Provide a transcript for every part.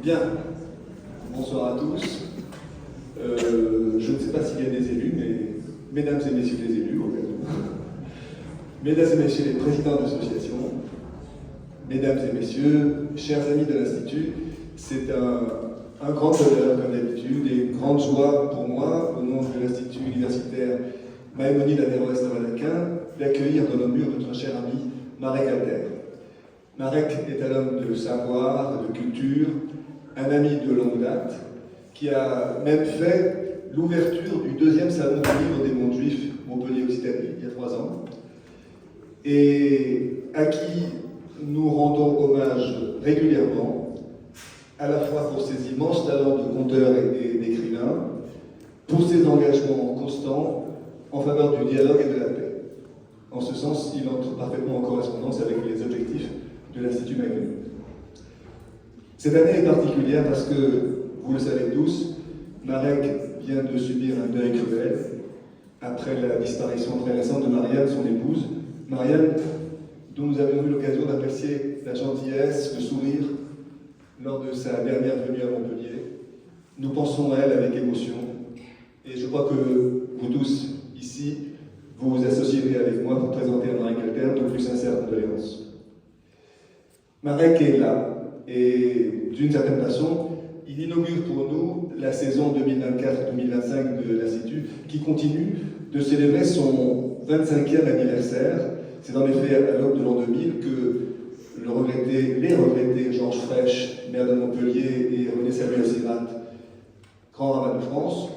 Bien, bonsoir à tous. Je ne sais pas s'il y a des élus, mais mesdames et messieurs les élus, au cas où. Mesdames et messieurs les présidents d'associations, mesdames et messieurs, chers amis de l'Institut, c'est un grand honneur, comme d'habitude, et une grande joie pour moi, au nom de l'Institut universitaire Maïmonide Averroès Novaquin, d'accueillir dans nos murs notre cher ami Marek Alter. Marek est un homme de savoir, de culture, un ami de longue date, qui a même fait l'ouverture du deuxième salon du livre des mondes juifs Montpellier-Occitanie, il y a 3 ans, et à qui nous rendons hommage régulièrement, à la fois pour ses immenses talents de conteur et d'écrivain, pour ses engagements constants en faveur du dialogue et de la paix. En ce sens, il entre parfaitement en correspondance avec les objectifs de l'Institut Maïmonide. Cette année est particulière parce que, vous le savez tous, Marek vient de subir un deuil cruel après la disparition très récente de Marianne, son épouse. Marianne, dont nous avions eu l'occasion d'apprécier la gentillesse, le sourire lors de sa dernière venue à Montpellier. Nous pensons à elle avec émotion et je crois que vous tous ici, vous vous associerez avec moi pour présenter à Marek Alter nos plus sincères condoléances. Marek est là et d'une certaine façon, il inaugure pour nous la saison 2024-2025 de l'Institut qui continue de célébrer son 25e anniversaire. C'est en effet à l'aube de l'an 2000 que les regrettés Georges Frêche, maire de Montpellier, et René Samuel Sirat, grand rabbin de France,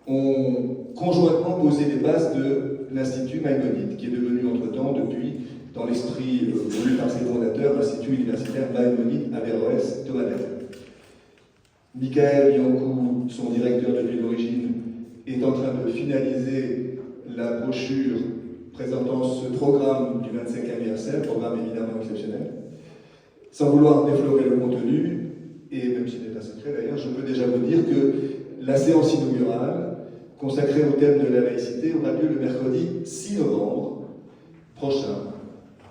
ont conjointement posé les bases de l'Institut Maïmonide, qui est devenu entre-temps, depuis, dans l'esprit voulu par ses fondateurs, l'Institut universitaire Maïmonide Averroès de Madrid. Michael Yankou, son directeur depuis l'origine, est en train de finaliser la brochure présentant ce programme du 25e anniversaire, programme évidemment exceptionnel. Sans vouloir déflorer le contenu, et même s'il n'est pas secret d'ailleurs, je peux déjà vous dire que la séance inaugurale, consacrée au thème de la laïcité, aura lieu le mercredi 6 novembre prochain,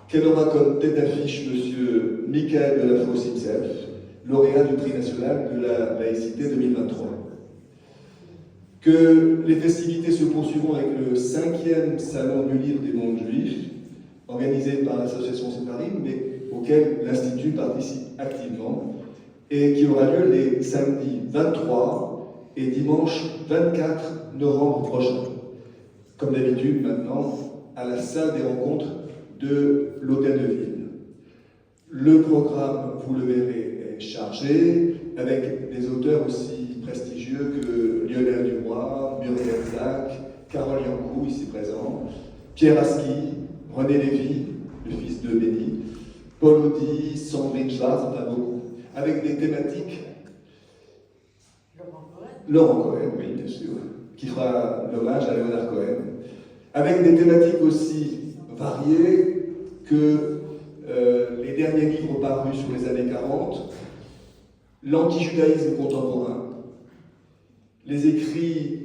qu'elle aura comme tête d'affiche M. Michael Delafosse-Himself, lauréat du prix national de la laïcité 2023. Que les festivités se poursuivront avec le 5e salon du livre des mondes juifs, organisé par l'association Séparim, mais auquel l'Institut participe activement, et qui aura lieu les samedis 23 et dimanche 24 novembre prochain. Comme d'habitude maintenant, à la salle des rencontres de l'Hôtel de Ville. Le programme, vous le verrez, est chargé, avec des auteurs aussi prestigieux que Lionel Duroy, Muriel Zach, Carole Yankou, ici présent, Pierre Aski, René Lévy, le fils de Béni, Paul Audi, Sandrine Schwartz, enfin beaucoup, avec des thématiques. Laurent Cohen, oui, bien sûr, qui fera l'hommage à Léonard Cohen, avec des thématiques aussi variées que les derniers livres parus sur les années 40, l'antijudaïsme contemporain, les écrits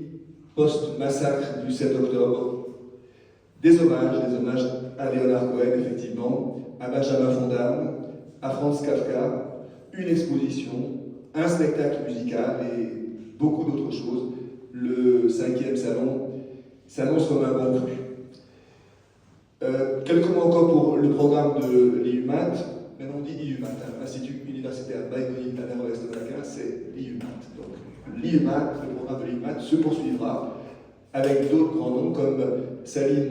post-massacre du 7 octobre, des hommages à Léonard Cohen, effectivement, à Benjamin Fondam, à Franz Kafka, une exposition, un spectacle musical et beaucoup d'autres choses. Le 5e salon s'annonce comme un bon cru. Quelques mots encore pour le programme de l'IUMAT. Maintenant on dit IUMAT, Institut universitaire Maïmonide Averroès Novaquin, c'est l'IUMAT. Donc l'IUMAT, le programme de l'IUMAT se poursuivra avec d'autres grands noms comme Salim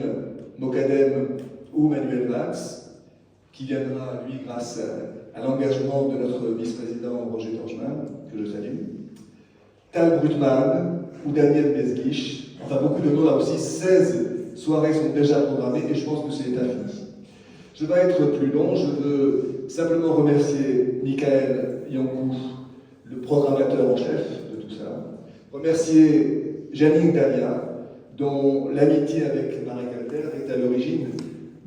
Mokadem ou Manuel Valls, qui viendra, lui, grâce à l'engagement de notre vice-président Roger Torchman, que je salue, Tal Brutman ou Daniel Bezguich, enfin beaucoup de noms là aussi. 16 soirées sont déjà programmées et je pense que c'est infini. Je ne vais pas être plus long, je veux simplement remercier Michael Yankou, le programmateur en chef de tout ça, remercier Janine Dalia, dont l'amitié avec Marek Alter est à l'origine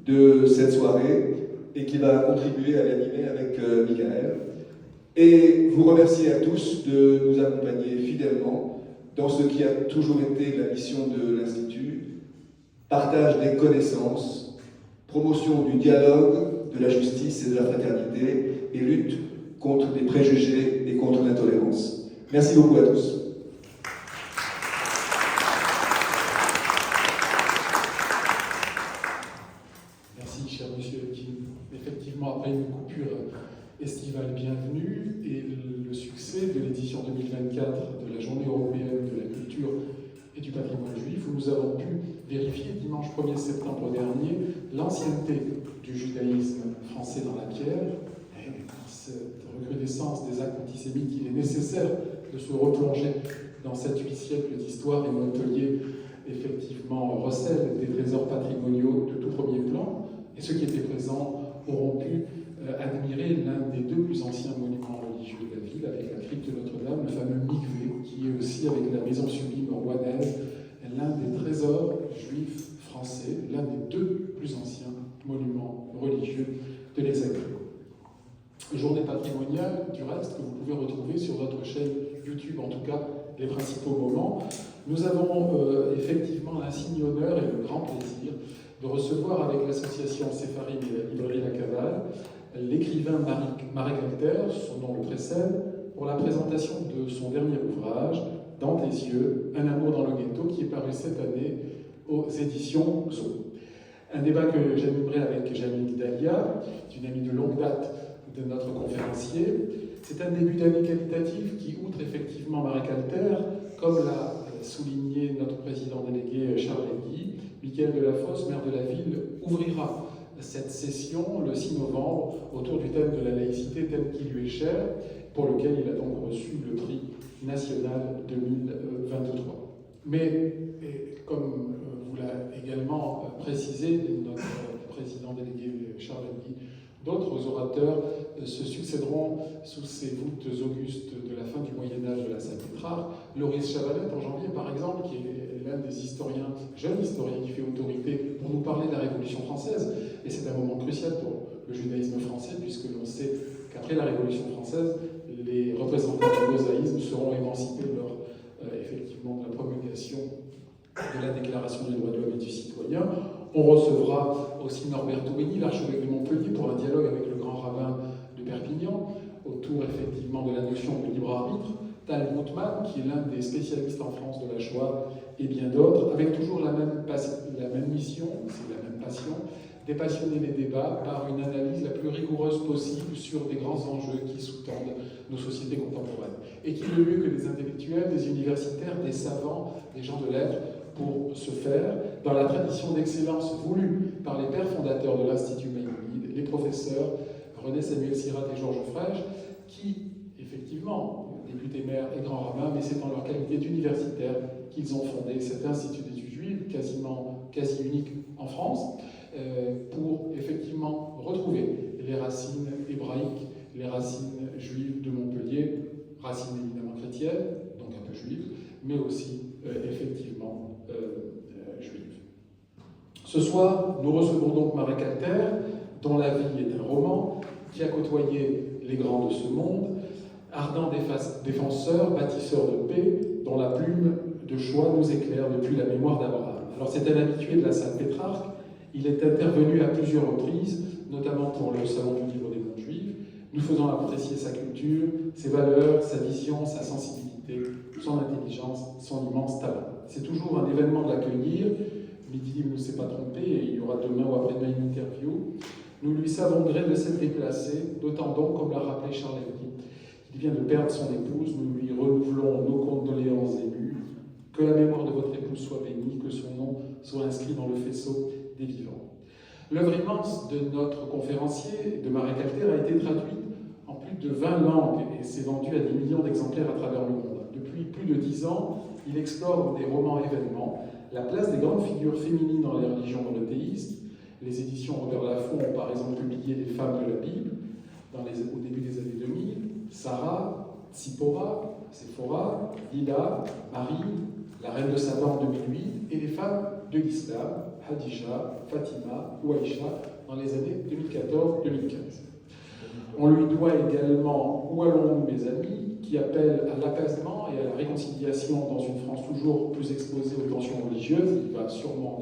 de cette soirée et qui va contribuer à l'animer avec Michael. Et vous remercier à tous de nous accompagner fidèlement dans ce qui a toujours été la mission de l'Institut, partage des connaissances, promotion du dialogue, de la justice et de la fraternité, et lutte contre les préjugés et et contre l'intolérance. Merci beaucoup à tous. Merci, cher monsieur Kim. Effectivement, après une coupure estivale bienvenue et le succès de l'édition 2024 de la Journée européenne de la culture et du patrimoine juif, où nous avons pu vérifier dimanche 1er septembre dernier l'ancienneté du judaïsme français dans la pierre. Et dans cette recrudescence des actes antisémites, il est nécessaire de se replonger dans 7-8 siècles d'histoire, et Montpellier, effectivement, recèle des trésors patrimoniaux de tout premier plan, et ceux qui étaient présents auront pu admirer l'un des 2 plus anciens monuments religieux de la ville, avec la crypte de Notre-Dame, le fameux Mikvé, qui est aussi, avec la maison sublime rouennaise, l'un des trésors juifs français, l'un des 2 plus anciens monuments religieux de l'Hexagone. Journée patrimoniale, du reste, que vous pouvez retrouver sur notre chaîne YouTube, en tout cas les principaux moments. Nous avons effectivement l'insigne honneur et le grand plaisir de recevoir avec l'association Sepharim et la librairie La Cavale l'écrivain Marek Alter, son nom le précède, pour la présentation de son dernier ouvrage, Dans tes yeux, un amour dans le ghetto, qui est paru cette année aux éditions XO. Un débat que j'animerai avec Jamil Dalia, une amie de longue date de notre conférencier. C'est un début d'année qualitatif qui, outre effectivement Marek Alter, comme l'a souligné notre président délégué Charles Eddy, Michael Delafosse, maire de la ville, ouvrira cette session le 6 novembre autour du thème de la laïcité, thème qui lui est cher, pour lequel il a donc reçu le prix national 2023. Mais, comme vous l'a également précisé notre président délégué Charles Eddy, d'autres orateurs se succéderont sous ces voûtes augustes de la fin du Moyen-Âge de la Sainte-Pétrarque. Loris Chavalette, en janvier, par exemple, qui est l'un des historiens, jeunes historiens qui fait autorité pour nous parler de la Révolution française. Et c'est un moment crucial pour le judaïsme français, puisque l'on sait qu'après la Révolution française, les représentants du mosaïsme seront émancipés lors, effectivement, de la promulgation de la Déclaration des droits de l'homme et du citoyen. On recevra aussi Norbert Tourigny, l'archevêque de Montpellier, pour un dialogue avec le grand rabbin de Perpignan, autour effectivement de la notion de libre arbitre, Tal Moutman, qui est l'un des spécialistes en France de la Shoah, et bien d'autres, avec toujours la même mission, c'est la même passion, dépassionner les débats par une analyse la plus rigoureuse possible sur des grands enjeux qui sous-tendent nos sociétés contemporaines. Et qui le mieux que des intellectuels, des universitaires, des savants, des gens de lettres, pour ce faire, dans la tradition d'excellence voulue par les pères fondateurs de l'Institut Maïmonide, les professeurs René Samuel Sirat et Georges Frege, qui, effectivement, députés maires et grands rabbins, mais c'est en leur qualité d'universitaires qu'ils ont fondé cet Institut d'études juives, quasi unique en France, pour effectivement retrouver les racines hébraïques, les racines juives de Montpellier, racines évidemment chrétiennes, donc un peu juives, mais aussi effectivement juive. Ce soir, nous recevons donc Marek Alter, dont la vie est un roman, qui a côtoyé les grands de ce monde, ardent défenseur, bâtisseur de paix, dont la plume de choix nous éclaire depuis la mémoire d'Abraham. Alors c'est un habitué de la Sainte-Pétrarque, il est intervenu à plusieurs reprises, notamment pour le Salon du Livre des Mondes Juifs, nous faisant apprécier sa culture, ses valeurs, sa vision, sa sensibilité, son intelligence, son immense talent. C'est toujours un événement de l'accueillir. Midi ne s'est pas trompé et il y aura demain ou après-demain une interview. Nous lui savons gré de s'être déplacé, d'autant donc, comme l'a rappelé Charles Eddy, qu'il vient de perdre son épouse. Nous lui renouvelons nos condoléances émues. Que la mémoire de votre épouse soit bénie, que son nom soit inscrit dans le faisceau des vivants. L'œuvre immense de notre conférencier, de Marek Alter, a été traduite en plus de 20 langues et s'est vendue à des millions d'exemplaires à travers le monde. Depuis plus de 10 ans, il explore des romans événements, la place des grandes figures féminines dans les religions monothéistes. Les éditions Robert Laffont ont par exemple publié Les femmes de la Bible au début des années 2000, Sarah, Tzipora, Séphora, Lila, Marie, la reine de Saba en 2008, et les femmes de l'islam, Hadija, Fatima ou Aïcha, dans les années 2014-2015. On lui doit également Où allons-nous, mes amis, qui appelle à l'apaisement et à la réconciliation dans une France toujours plus exposée aux tensions religieuses. On va sûrement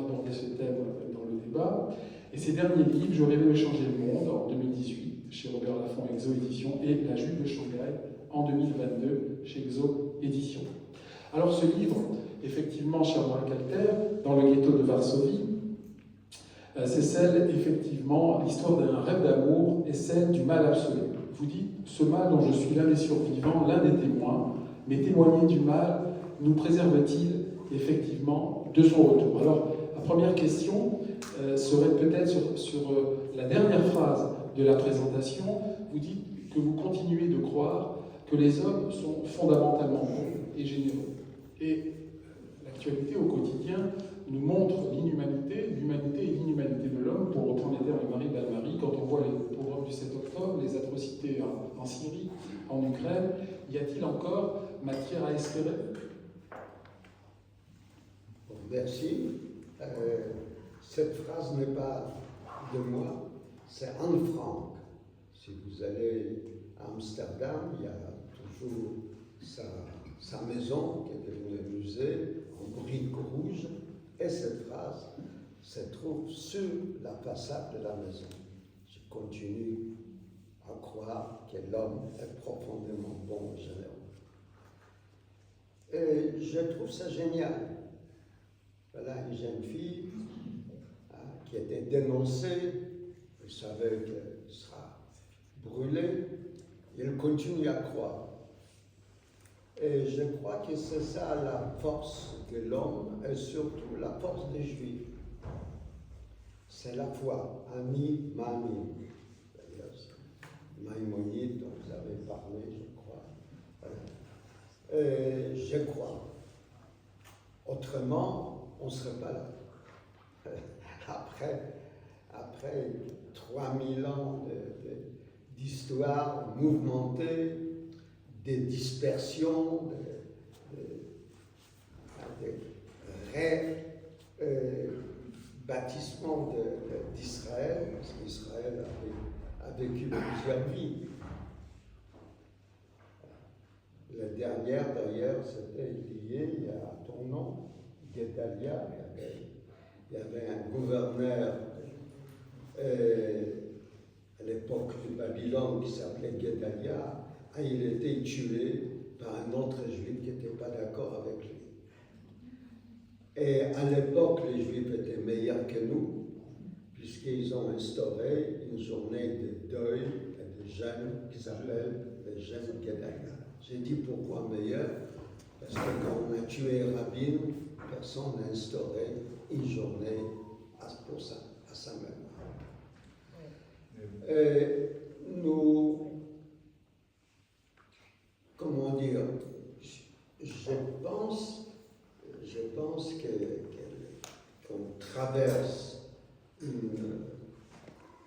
aborder ce thème dans le débat. Et ces derniers livres, Je rêvais de changer le monde, en 2018, chez Robert Laffont Exo Édition, et La Jupe de Shanghai en 2022 chez Exo Édition. Alors ce livre, effectivement, cher Marc Alter, dans le ghetto de Varsovie, c'est celle, effectivement, l'histoire d'un rêve d'amour et celle du mal absolu. Vous dites, ce mal dont je suis l'un des survivants, l'un des témoins, mais témoigner du mal nous préserve-t-il effectivement de son retour? Alors, la première question serait peut-être sur la dernière phrase de la présentation. Vous dites que vous continuez de croire que les hommes sont fondamentalement bons et généreux. Et l'actualité au quotidien nous montre l'humanité et l'inhumanité de l'homme, pour reprendre les termes de Marie Balmary, quand on voit les pogroms du 7 octobre, les atrocités en Syrie, en Ukraine, y a-t-il encore matière à espérer? Bon, merci. Cette phrase n'est pas de moi, c'est Anne Frank. Si vous allez à Amsterdam, il y a toujours sa maison qui est devenue un musée en briques rouges. Et cette phrase se trouve sur la façade de la maison. Je continue à croire que l'homme est profondément bon et généreux. Et je trouve ça génial. Voilà une jeune fille qui était dénoncée, elle savait qu'elle sera brûlée, et elle continue à croire. Et je crois que c'est ça la force de l'homme et surtout la force des Juifs. C'est la foi, ami, mami. D'ailleurs, Maïmonide dont vous avez parlé, je crois. Et je crois. Autrement, on ne serait pas là. Après 3000 ans d'histoire mouvementée, des dispersions, des bâtissements d'Israël, parce qu'Israël a vécu plusieurs vies. La dernière, d'ailleurs, c'était lié, il y a ton nom, Guédalia, il y avait un gouverneur à l'époque de Babylone qui s'appelait Guédalia. Il a été tué par un autre juif qui n'était pas d'accord avec lui. Et à l'époque, les juifs étaient meilleurs que nous, puisqu'ils ont instauré une journée de deuil et de jeûne qui s'appelle le jeûne Guédalia. J'ai dit pourquoi meilleur, parce que quand on a tué Rabin, personne n'a instauré une journée à sa mémoire. Et nous, comment dire, je pense qu'on traverse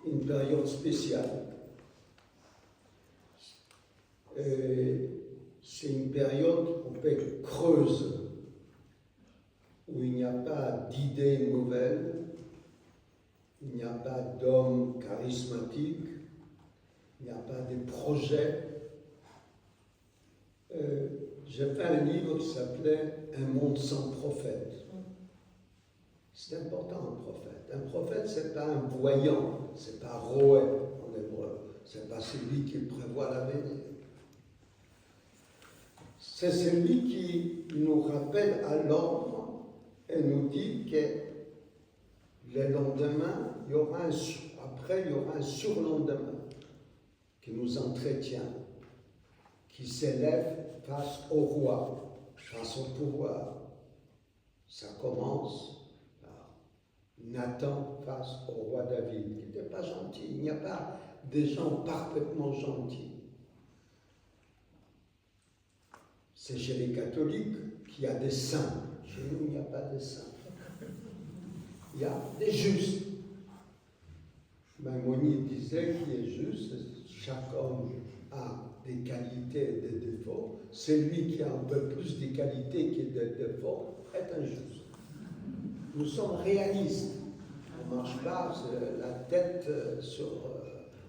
une période spéciale. C'est une période un peu creuse, où il n'y a pas d'idées nouvelles, il n'y a pas d'hommes charismatiques, il n'y a pas de projets. J'ai fait un livre qui s'appelait Un monde sans prophète. C'est important, un prophète. Un prophète, ce n'est pas un voyant, ce n'est pas Roé en hébreu, ce n'est pas celui qui prévoit l'avenir. C'est celui qui nous rappelle à l'ordre et nous dit que le lendemain, il y aura un surlendemain qui nous entretient, qui s'élève face au roi, face au pouvoir. Ça commence par Nathan face au roi David, qui n'était pas gentil. Il n'y a pas de gens parfaitement gentils. C'est chez les catholiques qu'il y a des saints. Chez nous, il n'y a pas de saints. Il y a des justes. Maïmonide disait qu'il est juste, chaque homme a des qualités et des défauts. Celui qui a un peu plus de qualités que de défauts est injuste. Nous sommes réalistes. On ne marche pas la tête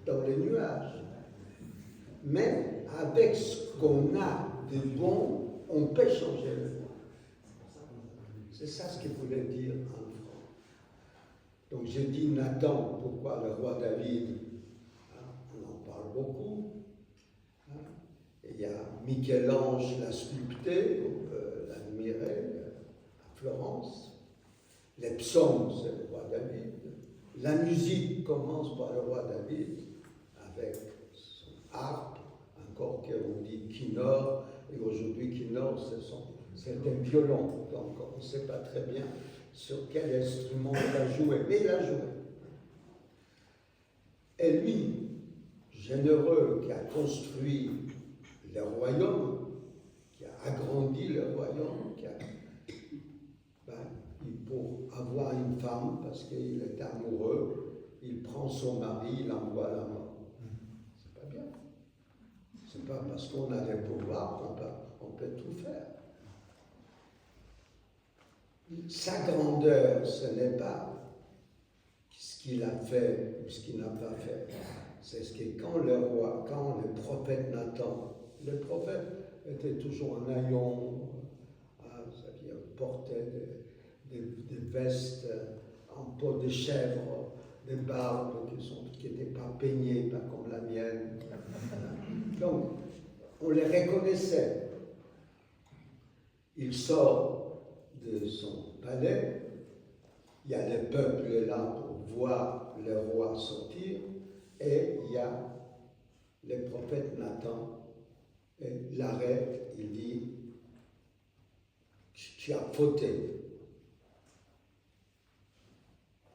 dans les nuages. Mais avec ce qu'on a de bon, on peut changer le monde. C'est ça ce qu'il voulait dire en France. Donc j'ai dit Nathan, pourquoi le roi David, on en beaucoup. Hein. Et il y a Michel-Ange l'a sculpté, on peut l'admirer, à Florence. Les psaumes, c'est le roi David. La musique commence par le roi David, avec son harpe, encore qu'on dit kinnor, et aujourd'hui kinnor, c'est un violon, donc on ne sait pas très bien sur quel instrument il a joué, mais il a joué. Et lui, généreux, qui a construit le royaume, qui a agrandi le royaume, pour avoir une femme, parce qu'il est amoureux, il prend son mari, il envoie à la mort. C'est pas bien. C'est pas parce qu'on a les pouvoirs qu'on peut tout faire. Sa grandeur, ce n'est pas ce qu'il a fait ou ce qu'il n'a pas fait. C'est ce que quand le prophète Nathan, le prophète était toujours en haillon, c'est-à-dire portait des vestes en peau de chèvre, des barbes qui n'étaient pas peignées, pas comme la mienne. Donc, on les reconnaissait. Il sort de son palais, il y a le peuple là pour voir le roi sortir, et il y a le prophète Nathan, et l'arrête, il dit, tu as fauté.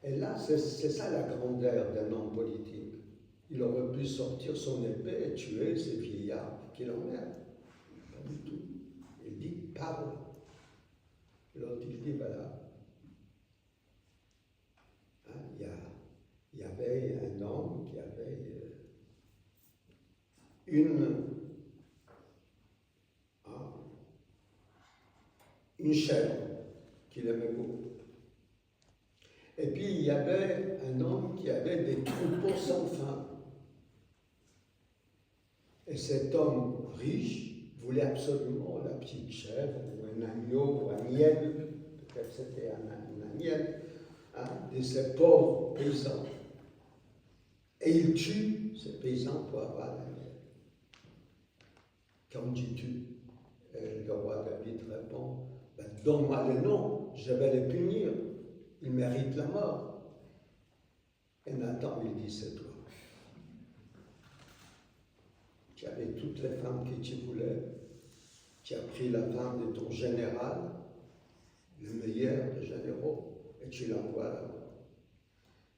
Et là, c'est ça la grandeur d'un homme politique. Il aurait pu sortir son épée et tuer ces vieillards qui l'emmerdent. Pas du tout. Il dit, parle. L'autre, il dit, voilà. Hein, il y avait un homme qui avait une chèvre qu'il aimait beaucoup. Et puis, il y avait un homme qui avait des troupeaux sans fin. Et cet homme riche voulait absolument la petite chèvre, ou un agneau, ou un miel, peut-être c'était un miel, hein, de ces pauvres paysans. Et il tue ces paysans pour avoir la miel. Quand dis-tu? Le roi David répond, ben, donne-moi le nom, je vais les punir. Il mérite la mort. Et Nathan lui dit, c'est toi. Tu avais toutes les femmes que tu voulais. Tu as pris la femme de ton général, le meilleur des généraux, et tu l'envoies là-bas.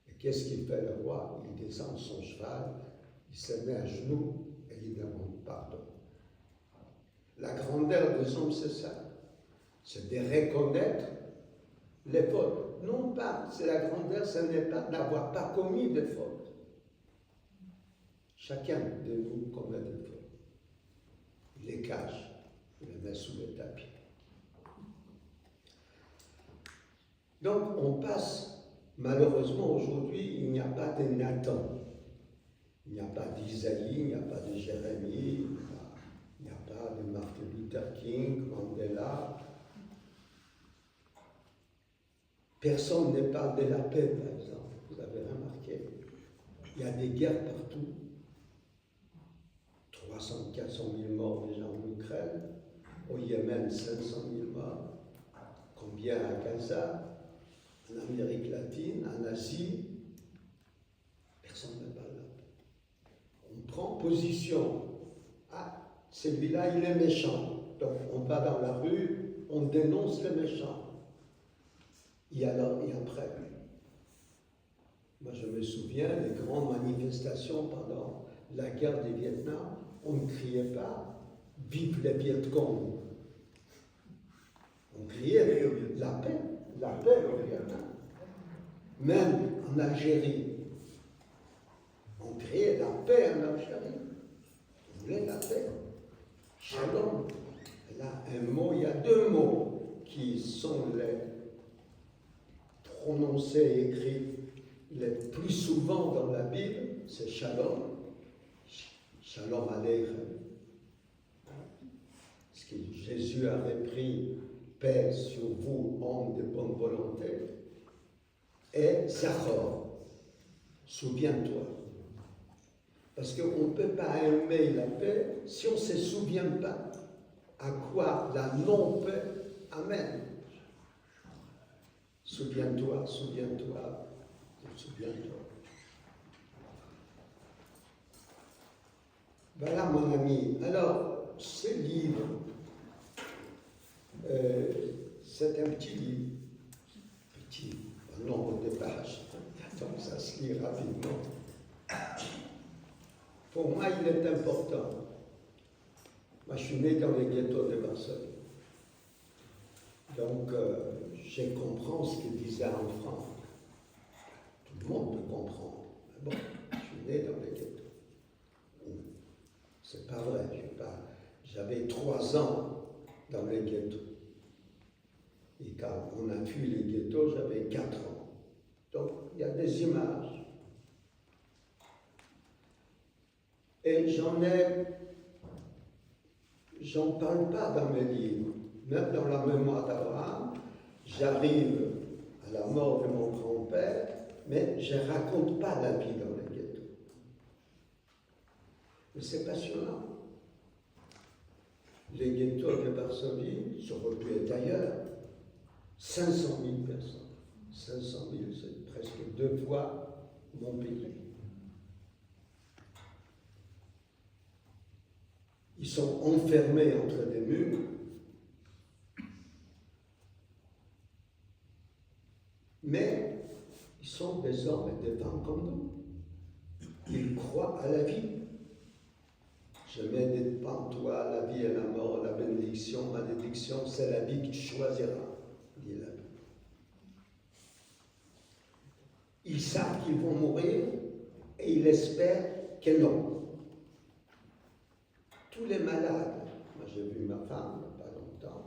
Et qu'est-ce qu'il fait le roi? Il descend de son cheval, il se met à genoux et il demande pardon. La grandeur des hommes, c'est ça. C'est de reconnaître les fautes. Non pas, c'est la grandeur, ce n'est pas d'avoir pas commis de fautes. Chacun de nous commet des fautes. Il les cache, il les met sous le tapis. Donc on passe, malheureusement aujourd'hui, il n'y a pas de Nathan. Il n'y a pas d'Isaïe, il n'y a pas de Jérémie, il n'y a pas de Martin Luther King, Mandela. Personne ne parle de la paix, par exemple. Vous avez remarqué. Il y a des guerres partout. 300, 400 000 morts déjà en Ukraine. Au Yémen, 500 000 morts. Combien à Gaza? En Amérique latine, en Asie. Personne ne parle de la paix. On prend position. Ah, celui-là, il est méchant. Donc, on va dans la rue, on dénonce le méchant. Et alors, et après, moi je me souviens des grandes manifestations pendant la guerre du Vietnam, on ne criait pas « Vive les Viet Cong ». On criait la paix au Vietnam. Même en Algérie, on criait la paix en Algérie. On voulait la paix. Shalom. Là, il y a deux mots qui sont les prononcés et écrits le plus souvent dans la Bible, c'est Shalom. Shalom Aleichem. Parce que Jésus avait pris paix sur vous, hommes de bonne volonté. Et Zachor, souviens-toi. Parce qu'on ne peut pas aimer la paix si on ne se souvient pas à quoi la non-paix amène. Souviens-toi, souviens-toi, souviens-toi. Voilà mon ami. Alors, ce livre, c'est un petit livre, petit, un nombre de pages, donc ça se lit rapidement. Pour moi, il est important. Moi, je suis né dans les ghettos de Varsovie. Donc, je comprends ce qu'il disait en France. Tout le monde peut comprendre. Mais bon, je suis né dans les ghettos. C'est pas vrai, j'avais 3 ans dans les ghettos. Et quand on a fui les ghettos, j'avais 4 ans. Donc, il y a des images. Et j'en parle pas dans mes livres. Même dans la mémoire d'Abraham, j'arrive à la mort de mon grand-père, mais je ne raconte pas la vie dans les ghettos. Mais c'est passionnant. Les ghettos de Varsovie, ça aurait pu être ailleurs. 500 000 personnes. 500 000, c'est presque 2 fois mon pays. Ils sont enfermés entre des murs. Mais ils sont des hommes et des femmes comme nous. Ils croient à la vie. Je mets devant toi la vie et la mort, la bénédiction, malédiction, c'est la vie que tu choisiras, dit la Bible. Ils savent qu'ils vont mourir et ils espèrent que non. Tous les malades, moi j'ai vu ma femme il n'y a pas longtemps,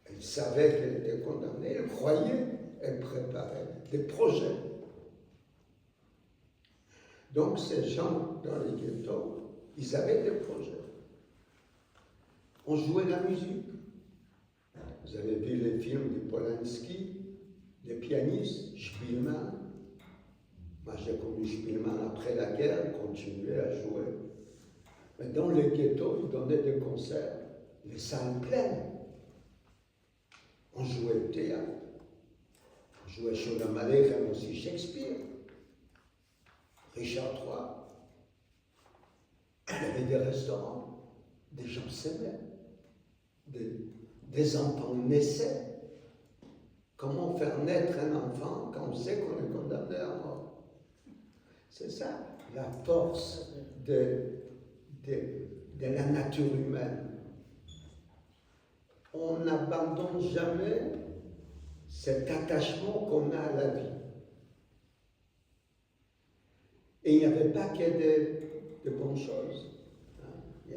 elle savait qu'elle était condamnée, elle croyait, elle préparait des projets. Donc ces gens dans les ghettos, ils avaient des projets. On jouait la musique. Vous avez vu les films de Polanski, les pianistes, Spielmann. Moi, j'ai connu Spielmann après la guerre, il continuait à jouer. Mais dans les ghettos, ils donnaient des concerts, les salles pleines. On jouait au théâtre. On jouait Chaudeamalé, mais aussi Shakespeare, Richard III. Il y avait des restaurants, des gens s'aimaient, des enfants naissaient. Comment faire naître un enfant quand on sait qu'on est condamné à mort? C'est ça, la force de la nature humaine. On n'abandonne jamais cet attachement qu'on a à la vie. Et il n'y avait pas que de bonnes choses. Il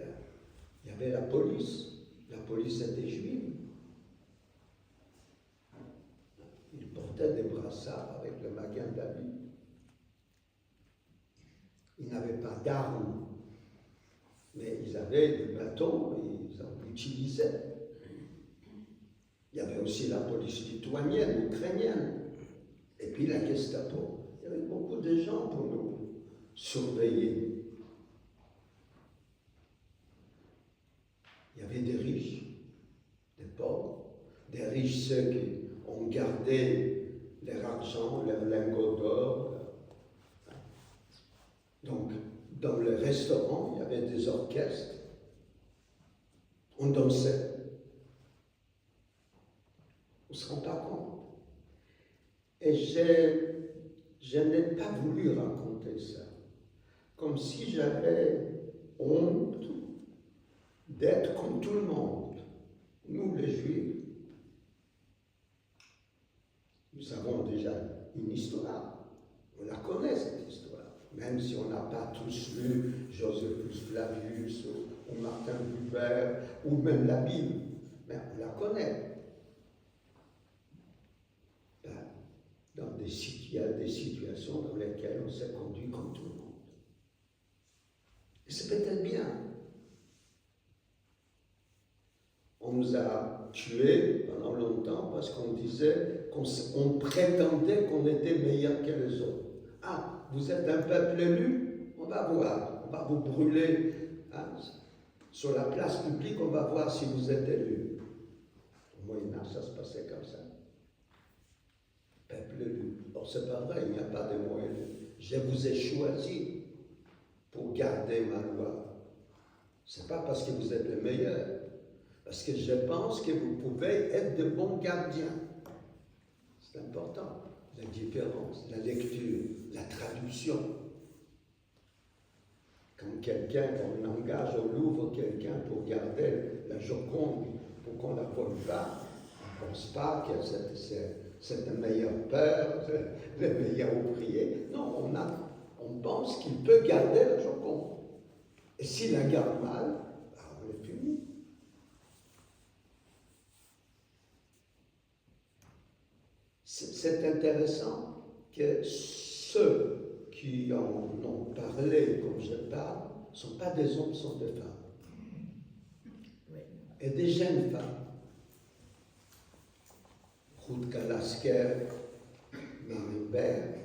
y avait la police était juive. Ils portaient des brassards avec le maguin d'habit. Ils n'avaient pas d'armes, mais ils avaient des bâtons et ils en utilisaient. Il y avait aussi la police lituanienne, ukrainienne, et puis la Gestapo. Il y avait beaucoup de gens pour nous surveiller. Il y avait des riches, des pauvres, des riches ceux qui ont gardé leur argent, leurs lingots d'or. Donc, dans le restaurant, il y avait des orchestres. On dansait. On ne se rend pas compte. Et je n'ai pas voulu raconter ça. Comme si j'avais honte d'être comme tout le monde. Nous, les Juifs, nous avons déjà une histoire. On la connaît, cette histoire. Même si on n'a pas tous lu Josephus Flavius ou Martin Buber ou même la Bible. Mais on la connaît. Il y a des situations dans lesquelles on s'est conduit comme tout le monde. Et c'est peut-être bien. On nous a tués pendant longtemps parce qu'on disait, on prétendait qu'on était meilleur que les autres. Ah, vous êtes un peuple élu? va voir, on va vous brûler hein, sur la place publique, on va voir si vous êtes élu. Au Moyen-Âge, ça se passait comme ça. Peuple élu. Or, c'est pas vrai, il n'y a pas de mot élu. Je vous ai choisi pour garder ma loi. C'est pas parce que vous êtes le meilleur, parce que je pense que vous pouvez être de bons gardiens. C'est important. La différence, la lecture, la traduction. Quand on engage au Louvre quelqu'un pour garder la Joconde, pour qu'on ne la vole pas, on ne pense pas que c'est le meilleur père, le meilleur ouvrier. Non, on pense qu'il peut garder la Joconde. Et s'il la garde mal, on est puni. C'est intéressant que ceux qui en ont parlé, comme je parle, ne sont pas des hommes, sont des femmes. Et des jeunes femmes. Ruth Kalasker, Marienberg,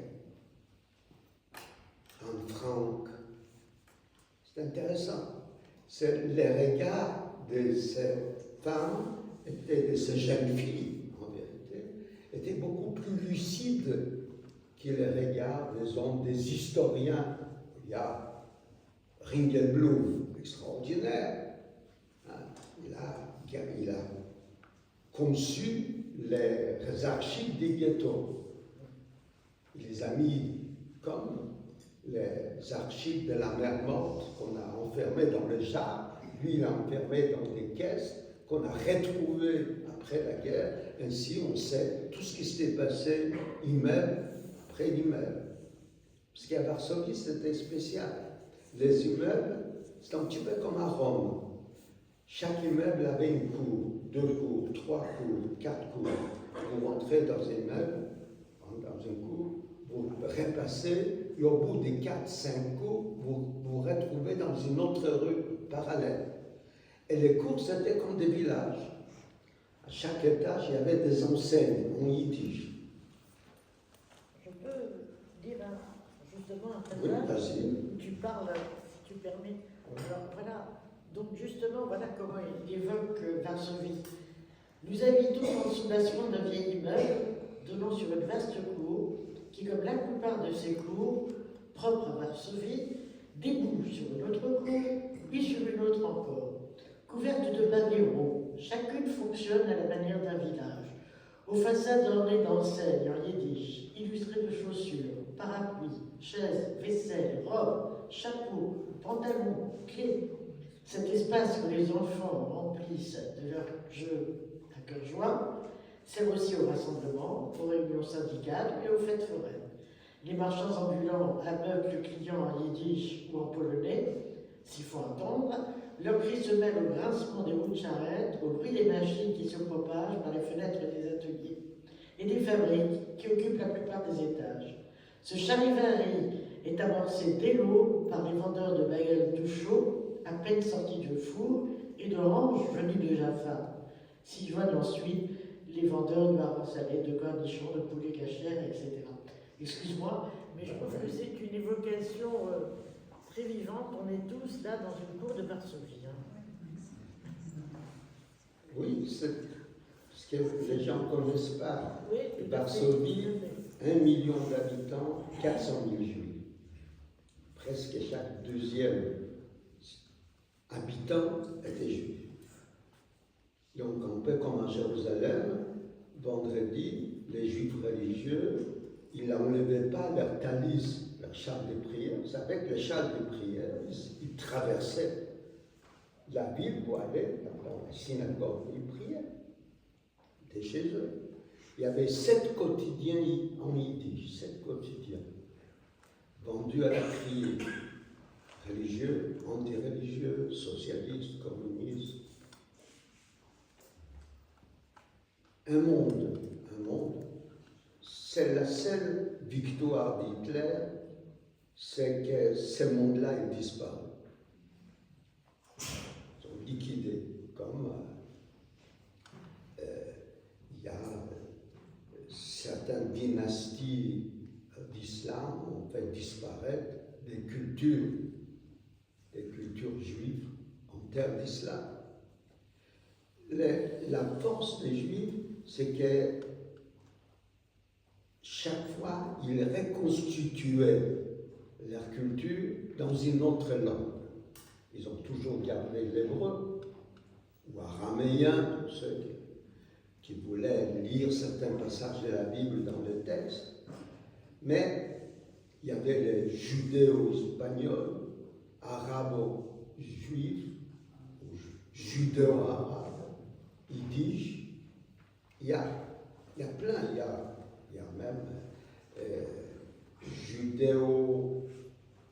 Anne Frank. C'est intéressant. C'est les regards de ces femmes et de ces jeunes filles, en vérité, étaient beaucoup plus lucides que les regards des hommes, des historiens. Il y a Ringelblum, extraordinaire. Il a conçu les archives des ghettos. Il les a mis comme les archives de la mer morte qu'on a enfermées dans le jar. Lui, il a enfermé dans des caisses qu'on a retrouvées après la guerre. Ainsi, on sait tout ce qui s'était passé, immeuble après immeuble. Parce qu'à Varsovie, c'était spécial. Les immeubles, c'est un petit peu comme à Rome. Chaque immeuble avait une cour, 2 cours, 3 cours, 4 cours. Vous rentrez dans un immeuble, dans une cour, vous repassez, et au bout des 4-5 cours, vous vous retrouvez dans une autre rue parallèle. Et les cours, c'était comme des villages. À chaque étage, il y avait des enseignes en yiddish. Je peux dire justement un Oui, passage vas-y. où tu parles, si tu permets. Alors voilà, donc justement, voilà comment il évoque Varsovie. Nous habitons en sous-basement d'un vieil immeuble donnant sur une vaste cour qui, comme la plupart de ces cours, propres à Varsovie, débouche sur une autre cour, puis sur une autre encore, couverte de pavés ronds. Chacune fonctionne à la manière d'un village, aux façades ornées d'enseignes en yiddish, illustrées de chaussures, parapluies, chaises, vaisselle, robes, chapeaux, pantalons, clés. Cet espace où les enfants remplissent de leurs jeux à cœur joie sert aussi au rassemblement, aux réunions syndicales et aux fêtes foraines. Les marchands ambulants aveuglent le client en yiddish ou en polonais, s'il faut entendre. Leurs cris se mêlent au grincement des roues de charrette, au bruit des machines qui se propagent par les fenêtres des ateliers et des fabriques qui occupent la plupart des étages. Ce charivari est amorcé dès l'aube par les vendeurs de bagels tout chauds, à peine sortis du four, et d'oranges venus de Jaffa. S'y joignent ensuite les vendeurs de harengs salés, de cornichons, de poulet cachère, etc. Excuse-moi, mais je trouve que c'est une évocation très vivante. On est tous là dans une cour de Varsovie. Oui, c'est ce que les gens ne connaissent pas. Oui, tout à fait, Varsovie, tout à fait. 1 million d'habitants, 400 000 juifs. Presque chaque deuxième habitant était juif. Donc un peu comme à Jérusalem, vendredi, les juifs religieux, ils n'enlevaient pas leur talis, leur châle de prière. Avec le châle de prière, ils traversaient la ville pour aller dans la synagogue, ils priaient. Ils étaient chez eux. Il y avait 7 quotidiens en yiddish, 7 quotidiens, vendus à la criée. Religieux, anti-religieux, socialistes, communistes. Un monde. C'est la seule victoire d'Hitler, c'est que ce monde-là est disparu. Ils sont liquidés, comme il y a certaines dynasties d'islam ont fait disparaître des cultures juives en terre d'islam. La force des Juifs, c'est que chaque fois, ils reconstituaient leur culture dans une autre langue. Ils ont toujours gardé l'hébreu ou araméen, pour ceux qui voulaient lire certains passages de la Bible dans le texte. Mais il y avait les judéo-espagnols, arabo-juifs, ou judéo-arabes, yiddish. Il y a plein, il y a même judéo,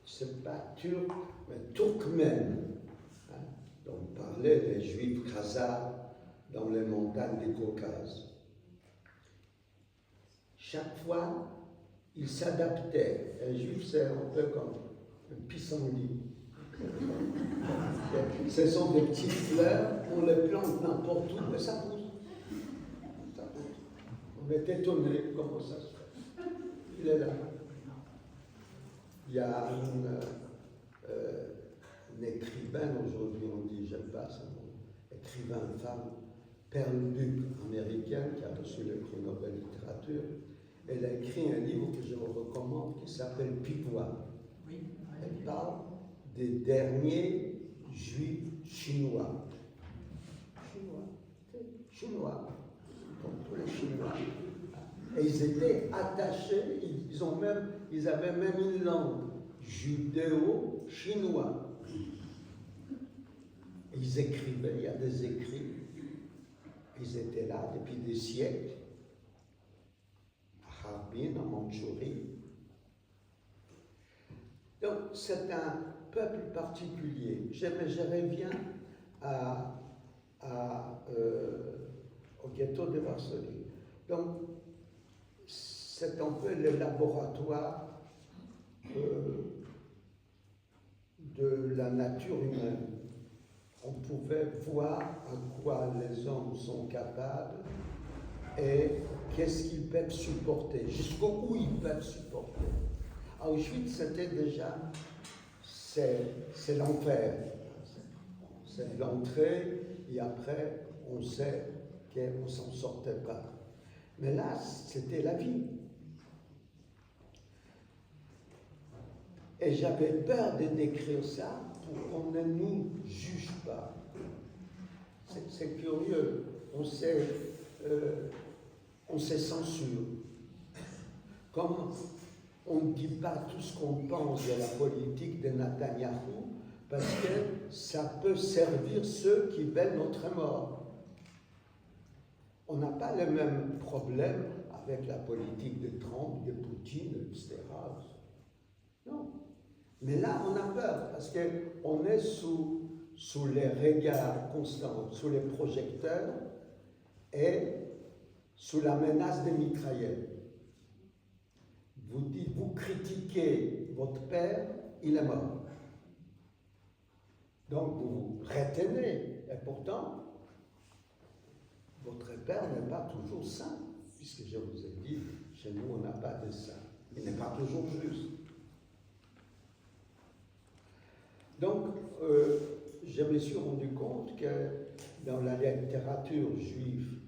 c'est pas turc, mais turkmène. Hein, dont on parlait des juifs khazars dans les montagnes du Caucase. Chaque fois, ils s'adaptaient. Un juif, c'est un peu comme un pissenlit. Ce sont des petites fleurs, on les plante n'importe où, mais ça pousse. Ça pousse. On est étonné comment ça se fait. Il est là. Il y a une écrivaine aujourd'hui, on dit, j'aime pas ce mot, écrivain femme, Pearl Buck, américaine, qui a reçu le prix Nobel de littérature. Elle a écrit un livre que je vous recommande qui s'appelle Pipois. Elle parle des derniers juifs chinois. Chinois, comme tous les Chinois. Et ils étaient attachés, ils avaient même une langue, judéo-chinois. Et ils écrivaient, il y a des écrits. Ils étaient là depuis des siècles, à Harbin, en Mandchourie. Donc, c'est un peuple particulier. Je reviens au ghetto de Varsovie. Donc, c'est un peu le laboratoire de la nature humaine. On pouvait voir à quoi les hommes sont capables et qu'est-ce qu'ils peuvent supporter, jusqu'où ils peuvent supporter. À Auschwitz, c'était déjà, c'est l'enfer. C'est l'entrée et après, on sait qu'on ne s'en sortait pas. Mais là, c'était la vie. Et j'avais peur de décrire ça pour qu'on ne nous juge pas. C'est curieux, on se censure. Comme on ne dit pas tout ce qu'on pense de la politique de Netanyahou, parce que ça peut servir ceux qui veulent notre mort. On n'a pas le même problème avec la politique de Trump, de Poutine, etc. Non. Mais là, on a peur, parce qu'on est sous les regards constants, sous les projecteurs et sous la menace des mitraillettes. Vous critiquez votre père, il est mort. Donc vous retenez, et pourtant, votre père n'est pas toujours saint, puisque je vous ai dit, chez nous on n'a pas de saint. Il n'est pas toujours juste. Donc, je me suis rendu compte que dans la littérature juive,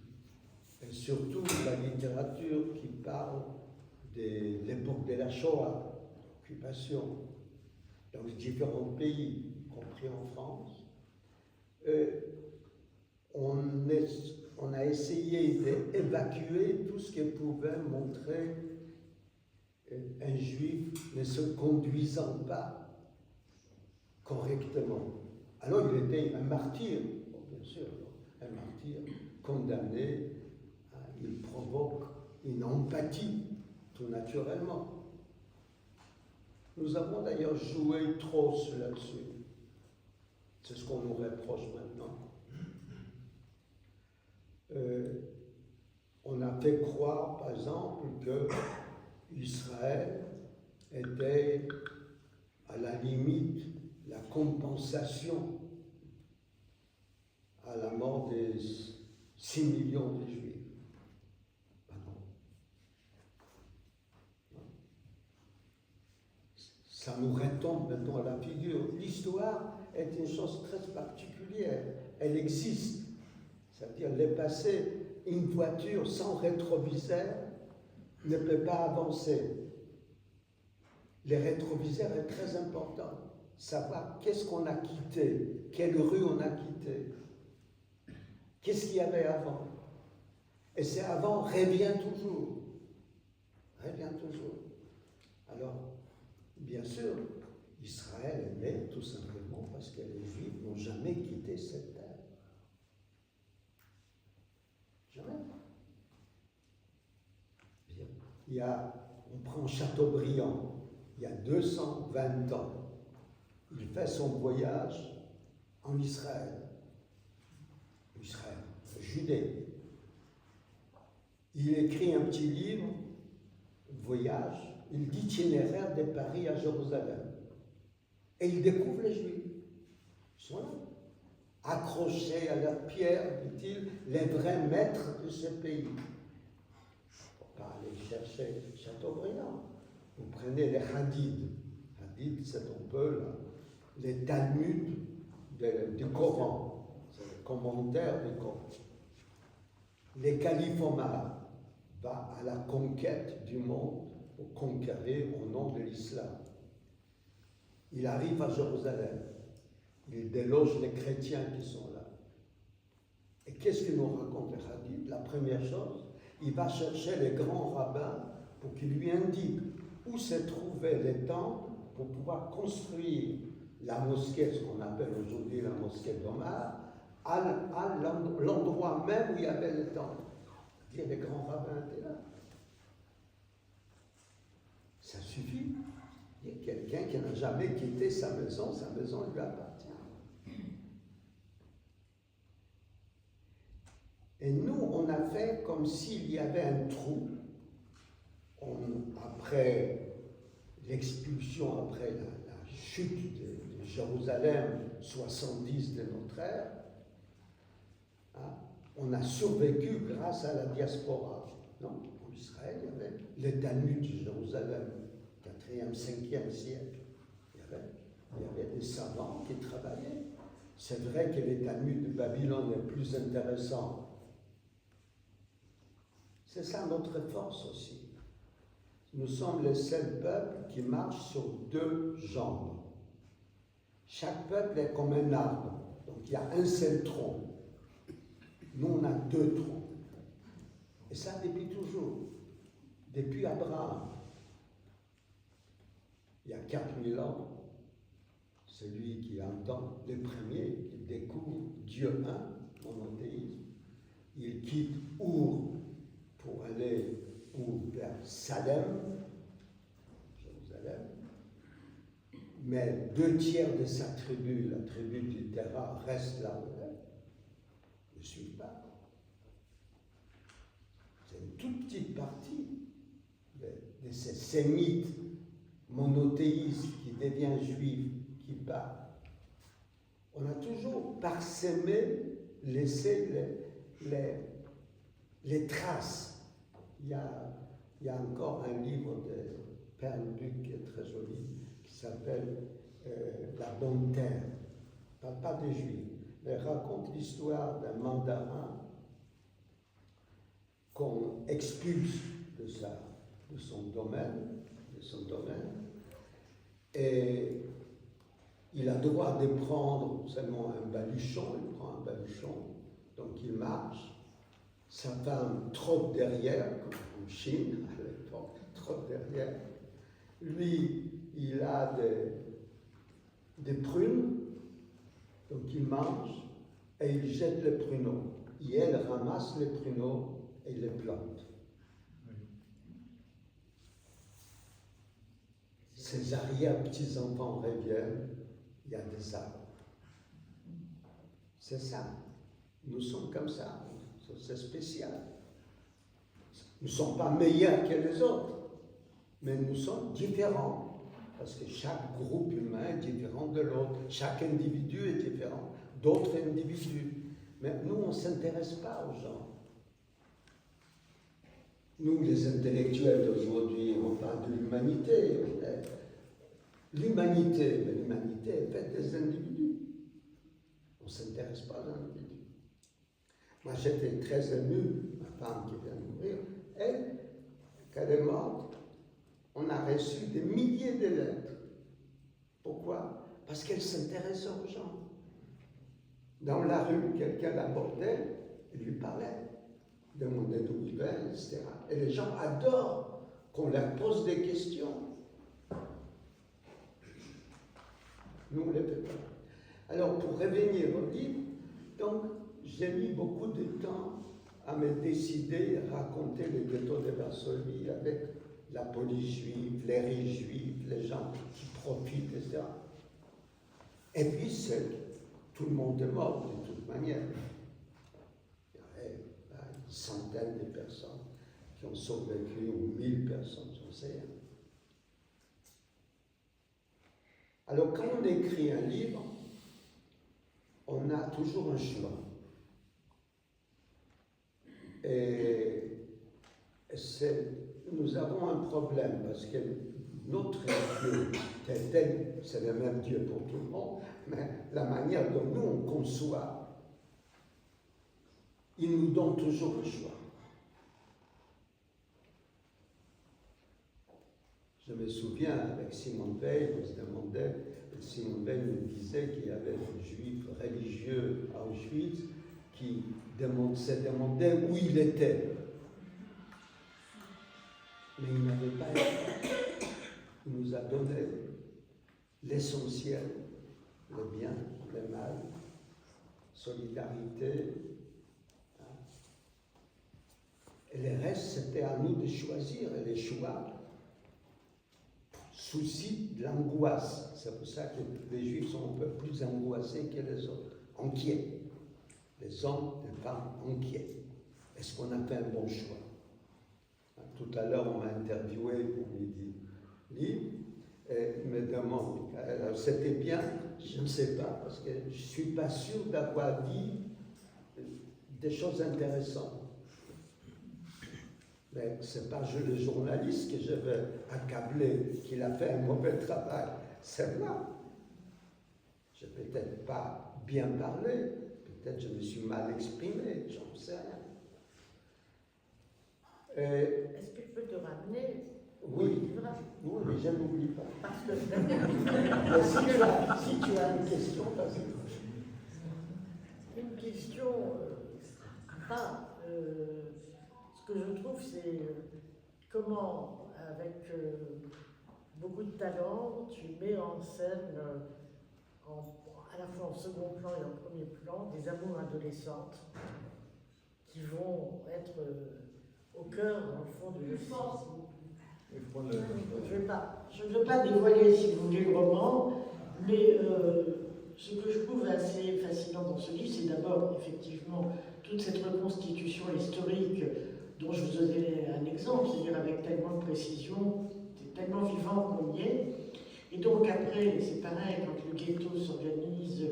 et surtout la littérature qui parle de l'époque de la Shoah, l'occupation, dans les différents pays, y compris en France, on a essayé d'évacuer tout ce qui pouvait montrer un juif ne se conduisant pas correctement. Alors il était un martyr, bien sûr, un martyr condamné, il provoque une empathie, tout naturellement. Nous avons d'ailleurs joué trop là-dessus. C'est ce qu'on nous reproche maintenant. On a fait croire, par exemple, que Israël était à la limite la compensation à la mort des 6 millions de Juifs. Ben non. Ça nous retombe maintenant à la figure. L'histoire est une chose très particulière. Elle existe. C'est-à-dire, le passé, une voiture sans rétroviseur ne peut pas avancer. Le rétroviseur est très important. Savoir qu'est-ce qu'on a quitté, quelle rue on a quitté, qu'est-ce qu'il y avait avant. Et c'est avant revient toujours. Revient toujours. Alors, bien sûr, Israël est né tout simplement parce que les Juifs n'ont jamais quitté cette terre. Jamais. Bien. On prend Chateaubriand, il y a 220 ans. Il fait son voyage en Israël, Judée. Il écrit un petit livre, Voyage, l'itinéraire de Paris à Jérusalem. Et il découvre les Juifs. Ils sont là, accrochés à leurs pierres, dit-il, les vrais maîtres de ce pays. Il ne faut pas aller chercher Chateaubriand. Vous prenez les hadiths. Hadith, c'est un peu les Talmuds du Coran. C'est le commentaire du Coran. Les califes Omar va à la conquête du monde pour conquérir au nom de l'islam. Il arrive à Jérusalem. Il déloge les chrétiens qui sont là. Et qu'est-ce qu'il nous raconte le hadith? La première chose, il va chercher les grands rabbins pour qu'ils lui indiquent où se trouvaient les temples pour pouvoir construire la mosquée, ce qu'on appelle aujourd'hui la mosquée d'Omar, à l'endroit même où il y avait les temples. C'est-à-dire les grands rabbins étaient là. Ça suffit. Il y a quelqu'un qui n'a jamais quitté sa maison lui appartient. Et nous, on a fait comme s'il y avait un trou. Après l'expulsion, après la chute de Jérusalem, 70 de notre ère, on a survécu grâce à la diaspora. Non, en Israël, il y avait les Talmuds de Jérusalem, 4e, 5e siècle. Il y avait des savants qui travaillaient. C'est vrai que les Talmuds de Babylone est plus intéressant. C'est ça notre force aussi. Nous sommes le seul peuple qui marche sur deux jambes. Chaque peuple est comme un arbre. Donc il y a un seul tronc. Nous, on a deux troncs. Et ça depuis toujours. Depuis Abraham. Il y a 4000 ans, celui qui entend, le premier, qui découvre Dieu un, monothéisme, il quitte Our pour aller vers Salem, Jérusalem, mais 2/3 de sa tribu, la tribu du Terra, reste là où elle est. Ne suit pas. C'est une toute petite partie de ces sémites monothéistes qui devient juif, qui part. On a toujours parsemé, laissé les traces. Il y a encore un livre de Père Luc qui est très joli, qui s'appelle La Bonne Terre. Il ne parle pas des Juifs, mais raconte l'histoire d'un mandarin qu'on expulse de son domaine, et il a le droit de prendre seulement un baluchon, il prend un baluchon, donc il marche. Sa femme trotte derrière, comme en Chine à l'époque, trotte derrière. Lui, il a des prunes, donc il mange et il jette les pruneaux. Et elle ramasse les pruneaux et les plante. Ses arrière-petits-enfants reviennent, il y a des arbres. C'est ça. Nous sommes comme ça. C'est spécial. Nous ne sommes pas meilleurs que les autres, mais nous sommes différents. Parce que chaque groupe humain est différent de l'autre. Chaque individu est différent d'autres individus. Mais nous, on ne s'intéresse pas aux gens. Nous, les intellectuels d'aujourd'hui, on parle de l'humanité. l'humanité, mais l'humanité est faite des individus. On ne s'intéresse pas aux individus. Moi, j'étais très ému, ma femme qui vient de mourir, elle, quand elle est morte, on a reçu des milliers de lettres. Pourquoi? Parce qu'elle s'intéressait aux gens. Dans la rue, quelqu'un l'abordait et lui parlait, demandait d'où il vient, etc. Et les gens adorent qu'on leur pose des questions. Nous, on ne les fait pas. Alors, pour revenir au livre, donc, j'ai mis beaucoup de temps à me décider à raconter le ghetto de Varsovie avec la police juive, les riches juifs, les gens qui profitent, etc. Et puis, tout le monde est mort de toute manière. Il y avait une centaine de personnes qui ont survécu, ou 1000 personnes, j'en sais rien. Alors, quand on écrit un livre, on a toujours un choix. Et nous avons un problème parce que notre Dieu, c'est le même Dieu pour tout le monde, mais la manière dont nous on conçoit, il nous donne toujours le choix. Je me souviens, avec Simone Veil, on se demandait, Simone Veil nous disait qu'il y avait des juifs religieux à Auschwitz qui se demandaient où il était. Mais il n'avait pas été. Il nous a donné l'essentiel, le bien, le mal, solidarité. Et le reste, c'était à nous de choisir. Et les choix suscitent de l'angoisse. C'est pour ça que les Juifs sont un peu plus angoissés que les autres, inquiets. Les hommes, les femmes inquiets. Est-ce qu'on a fait un bon choix? Tout à l'heure, on m'a interviewé pour Midi Libre, et il me demande, alors c'était bien, je ne sais pas, parce que je ne suis pas sûr d'avoir dit des choses intéressantes. Mais ce n'est pas le journaliste que je veux accabler, qu'il a fait un mauvais travail, c'est moi. Je n'ai peut-être pas bien parlé, peut-être je me suis mal exprimé, j'en sais rien. Est-ce que je peux te ramener au Oui. livre? Oui, mais je n'oublie pas. Parce que Si tu as une question, vas-y. une question, ce que je trouve, c'est comment, avec beaucoup de talent, tu mets en scène, à la fois en second plan et en premier plan, des amours adolescentes qui vont être au cœur, dans le fond, de l'histoire. Je ne veux pas dévoiler, si vous voulez, le roman, mais ce que je trouve assez fascinant dans ce livre, c'est d'abord, effectivement, toute cette reconstitution historique dont je vous donnerai un exemple, c'est-à-dire avec tellement de précision, c'est tellement vivant qu'on y est. Et donc après, c'est pareil, quand le ghetto s'organise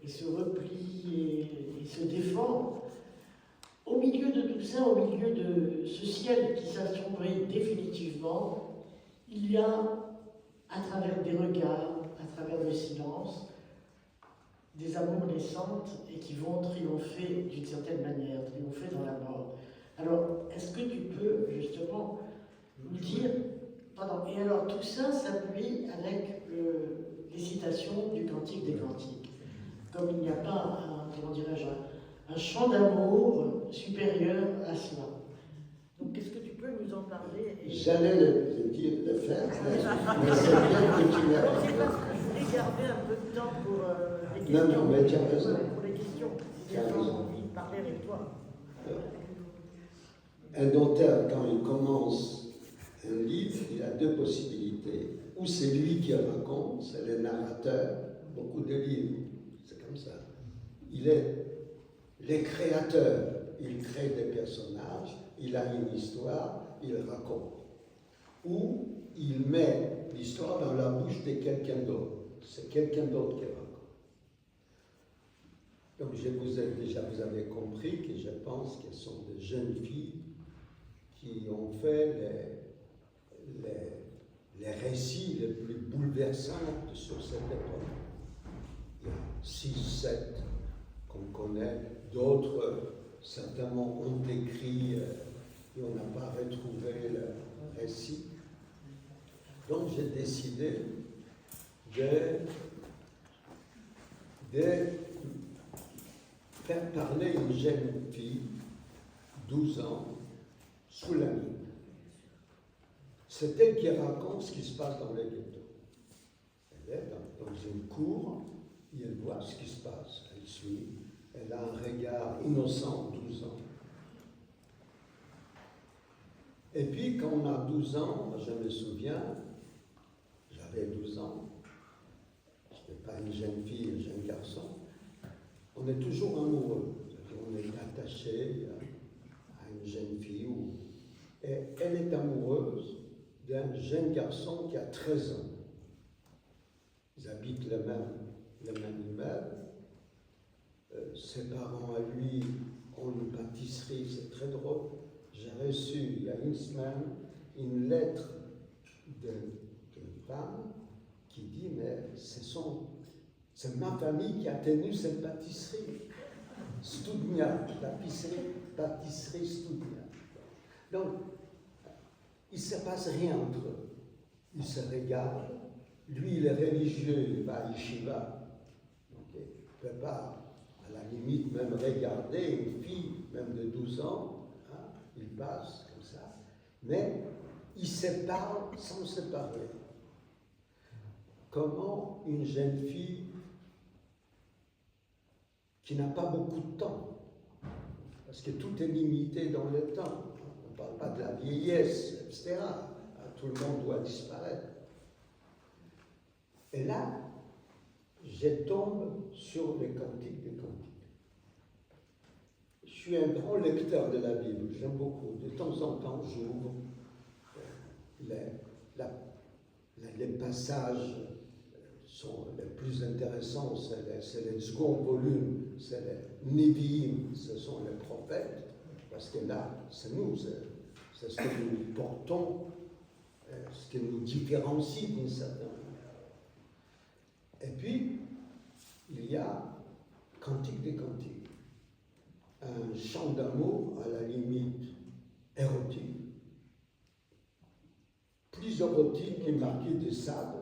et se replie et se défend, au milieu de tout ça, au milieu de ce ciel qui s'assombrit définitivement, il y a, à travers des regards, à travers le silence, des amours naissantes et qui vont triompher d'une certaine manière, triompher dans la mort. Alors, est-ce que tu peux justement nous dire, pardon, et alors tout ça s'appuie avec les citations du Cantique des Cantiques. Comme il n'y a pas comment dirais-je, un champ d'amour supérieur à cela. Donc, qu'est-ce que tu peux nous en parler? J'allais le dire, le faire, mais c'est bien que tu l'as C'est parce que je voulais garder un peu de temps pour les questions. Non, mais tu as raison. Pour les questions. Tu as J'ai raison. envie de parler avec toi. Un auteur, quand il commence un livre, il a deux possibilités. Ou c'est lui qui raconte, c'est le narrateur, beaucoup de livres, c'est comme ça. Il est le créateur, il crée des personnages, il a une histoire, il raconte. Ou il met l'histoire dans la bouche de quelqu'un d'autre. C'est quelqu'un d'autre qui raconte. Donc vous avez compris que je pense qu'elles sont des jeunes filles qui ont fait les récits les plus bouleversants sur cette époque. Il y a 6, 7 qu'on connaît, d'autres certainement ont écrit et on n'a pas retrouvé le récit. Donc j'ai décidé de faire parler une jeune fille, 12 ans, sous la mine. C'est elle qui raconte ce qui se passe dans les ghettos. Elle est dans une cour et elle voit ce qui se passe. Elle suit, elle a un regard innocent, 12 ans. Et puis quand on a 12 ans, je me souviens, j'avais 12 ans, je n'étais pas une jeune fille, un jeune garçon, on est toujours amoureux. On est attaché à une jeune fille et elle est amoureuse d'un jeune garçon qui a 13 ans. Ils habitent le même immeuble. Ses parents à lui ont une pâtisserie, c'est très drôle. J'ai reçu il y a une semaine une lettre d'une femme qui dit mais c'est ma famille qui a tenu cette pâtisserie. Studnia, pâtisserie Studnia. Donc, il ne se passe rien entre eux. Ils se regardent. Lui, il est religieux, il va à Yeshiva. Donc, il ne peut pas, à la limite, même regarder une fille, même de 12 ans. Hein, il passe comme ça. Mais ils se parlent sans se parler. Comment une jeune fille qui n'a pas beaucoup de temps, parce que tout est limité dans le temps. On ne parle pas de la vieillesse, etc. Tout le monde doit disparaître. Et là, je tombe sur les cantiques des cantiques. Je suis un grand lecteur de la Bible, j'aime beaucoup. De temps en temps, j'ouvre les passages sont les plus intéressants, c'est les seconds volumes, c'est les Nevi'im, ce sont les prophètes, parce que là, c'est nous, c'est ce que nous portons, ce qui nous différencie d'une certaine manière. Et puis, il y a Cantique des Cantiques, un chant d'amour à la limite érotique, plus érotique que marqué de sable.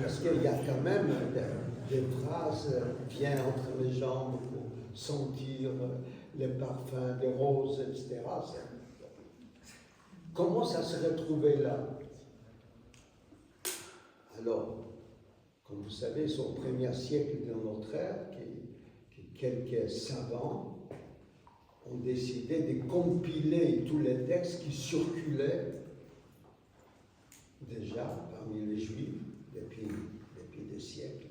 Parce qu'il y a quand même des phrases bien entre les jambes pour sentir les parfums des roses, etc. Comment ça se retrouvait là? Alors, comme vous savez, c'est au 1er siècle de notre ère que quelques savants ont décidé de compiler tous les textes qui circulaient déjà parmi les Juifs depuis des siècles.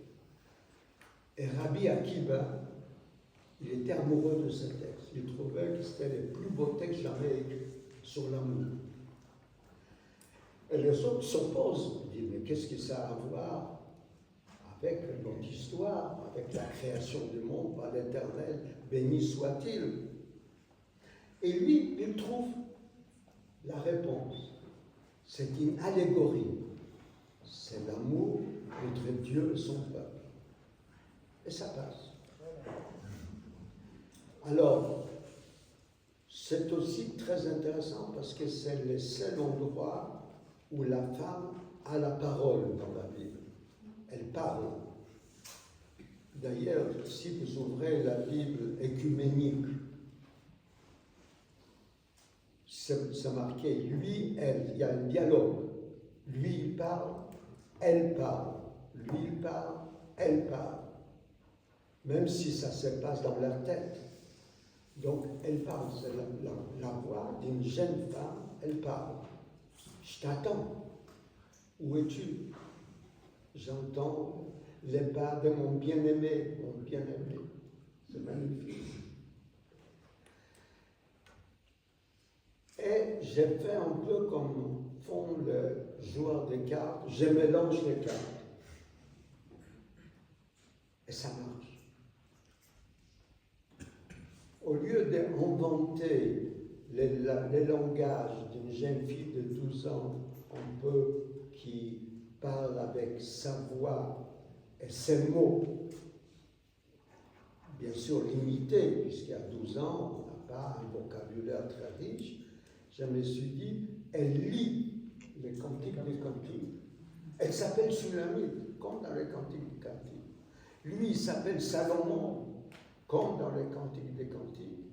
Et Rabbi Akiva, il était amoureux de ce texte. Il trouvait que c'était le plus beau texte jamais écrit sur l'amour. Et les autres s'opposent. Ils disent, mais qu'est-ce que ça a à voir avec notre histoire, avec la création du monde par l'Éternel, béni soit-il. Et lui, il trouve la réponse. C'est une allégorie. C'est l'amour entre Dieu et son peuple. Et ça passe. Alors, c'est aussi très intéressant parce que c'est le seul endroit où la femme a la parole dans la Bible. Elle parle. D'ailleurs, si vous ouvrez la Bible écuménique, c'est marqué lui, elle, il y a un dialogue. Lui, il parle, elle parle. Lui, il parle, elle parle. Même si ça se passe dans leur tête. Donc, elle parle, c'est la voix d'une jeune femme, elle parle. Je t'attends. Où es-tu? J'entends les pas de mon bien-aimé, mon bien-aimé. C'est magnifique. Et j'ai fait un peu comme font les joueurs de cartes, je mélange les cartes. Et ça marche. Au lieu d'inventer les langages d'une jeune fille de 12 ans, un peu qui parle avec sa voix et ses mots, bien sûr limité, puisqu'à 12 ans, on n'a pas un vocabulaire très riche, je me suis dit, elle lit les cantiques des cantiques. Elle s'appelle Sulamite, comme dans les cantiques des cantiques. Lui, il s'appelle Salomon, comme dans les cantiques des cantiques.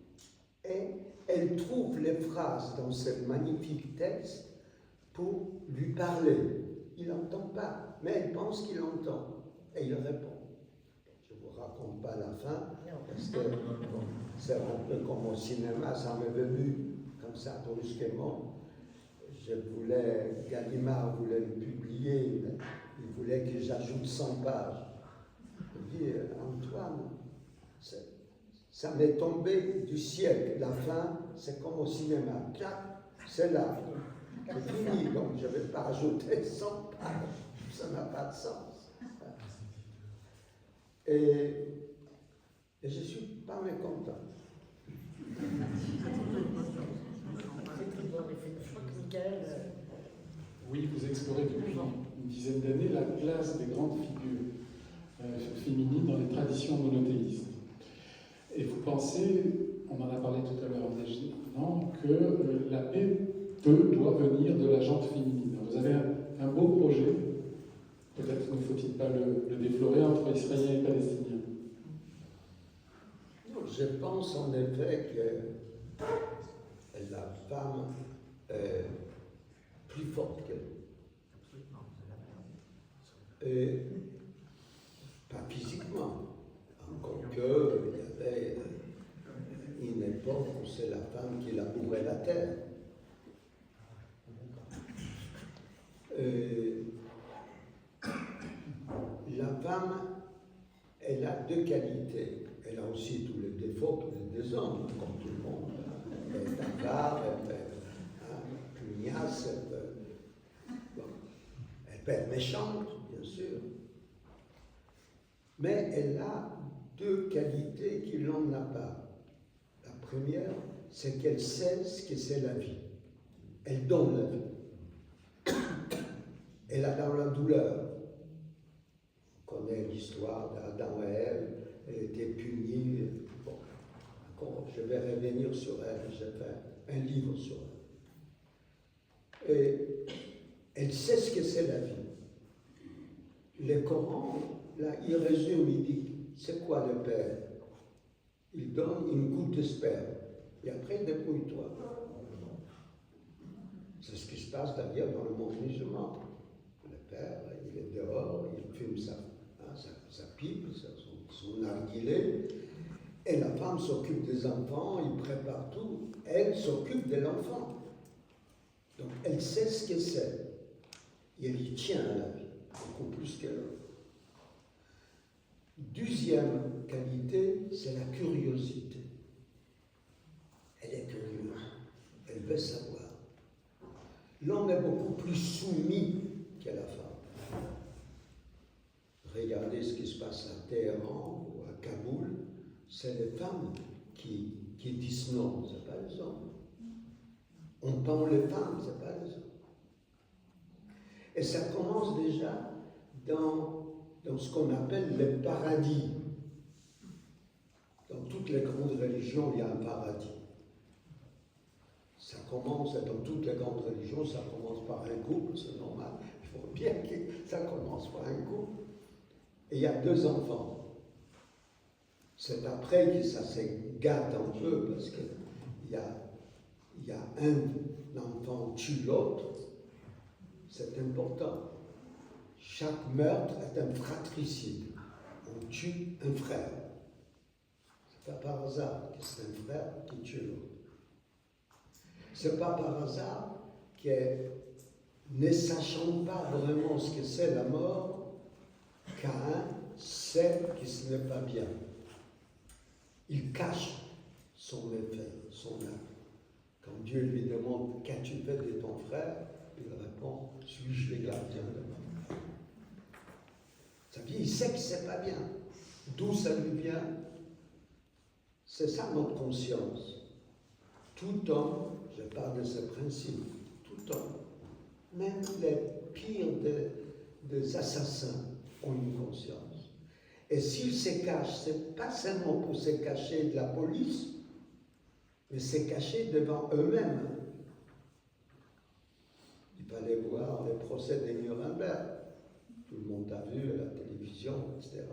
Et elle trouve les phrases dans ce magnifique texte pour lui parler. Il n'entend pas, mais elle pense qu'il entend. Et il répond. Je ne vous raconte pas la fin, parce que bon, c'est un peu comme au cinéma, ça m'est venu comme ça brusquement. Gallimard voulait le publier, mais il voulait que j'ajoute 100 pages. Je dis, Antoine, ça m'est tombé du ciel. La fin, c'est comme au cinéma. C'est là. C'est fini, donc je ne vais pas ajouter 100 pages. Ça n'a pas de sens. Et je ne suis pas mécontent. Je crois que Michael. Oui, vous explorez depuis une dizaine d'années la place des grandes figures féminines dans les traditions monothéistes. Et vous pensez, on en a parlé tout à l'heure maintenant, que la paix doit venir de la gente féminine. Vous avez un beau projet, peut-être ne faut-il pas le déflorer, entre Israéliens et Palestiniens. Je pense en effet que la femme est plus forte qu'elle. Et pas physiquement, encore qu'il y avait une époque où c'est la femme qui labourait la terre. La femme, elle a deux qualités. Elle a aussi tous les défauts des hommes, comme tout le monde. Elle est avare, elle est pugnace, elle peut être méchante, bien sûr. Mais elle a deux qualités qu'il n'en a pas. La première, c'est qu'elle sait ce que c'est la vie. Elle donne la vie. Elle a dans la douleur. On connaît l'histoire d'Adam et Ève. Elle était punie. Bon, encore, je vais revenir sur elle. J'ai fait un livre sur elle. Et elle sait ce que c'est la vie. Le Coran, là, il résume, il dit, c'est quoi le père? Il donne une goutte de sperme. Et après, débrouille-toi. C'est ce qui se passe d'ailleurs dans le monde musulman. Le père, il est dehors, il fume sa pipe, son narguilé, et la femme s'occupe des enfants, il prépare tout, elle s'occupe de l'enfant. Donc elle sait ce que c'est. Et elle y tient à la vie, beaucoup plus que l'autre. Deuxième qualité, c'est la curiosité. Elle est curieuse, elle veut savoir. L'homme est beaucoup plus soumis que la femme. Regardez ce qui se passe à Téhéran ou à Kaboul, c'est les femmes qui disent non, ce n'est pas les hommes. On pend les femmes, ce n'est pas les hommes. Et ça commence déjà dans ce qu'on appelle le paradis. Dans toutes les grandes religions, il y a un paradis. Ça commence, dans toutes les grandes religions, ça commence par un couple, c'est normal. Il faut bien que ça commence par un couple. Et il y a deux enfants. C'est après que ça se gâte un peu, parce qu'il y a un enfant tue l'autre. C'est important. Chaque meurtre est un fratricide. On tue un frère. C'est pas par hasard que c'est un frère qui tue l'autre. C'est pas par hasard que, ne sachant pas vraiment ce que c'est la mort, Caïn sait que ce n'est pas bien. Il cache son méfait, son acte. Quand Dieu lui demande « Qu'as-tu fait de ton frère ?» il répond « Suis-je le gardien de mon frère ?» Ça veut dire il sait que ce n'est pas bien. D'où ça lui vient? C'est ça notre conscience. tout homme, je parle de ce principe, tout homme, même les pires des assassins ont une conscience. Et s'ils se cachent, ce n'est pas seulement pour se cacher de la police, mais se cacher devant eux-mêmes. Il fallait voir les procès de Nuremberg. Tout le monde a vu à la télévision, etc.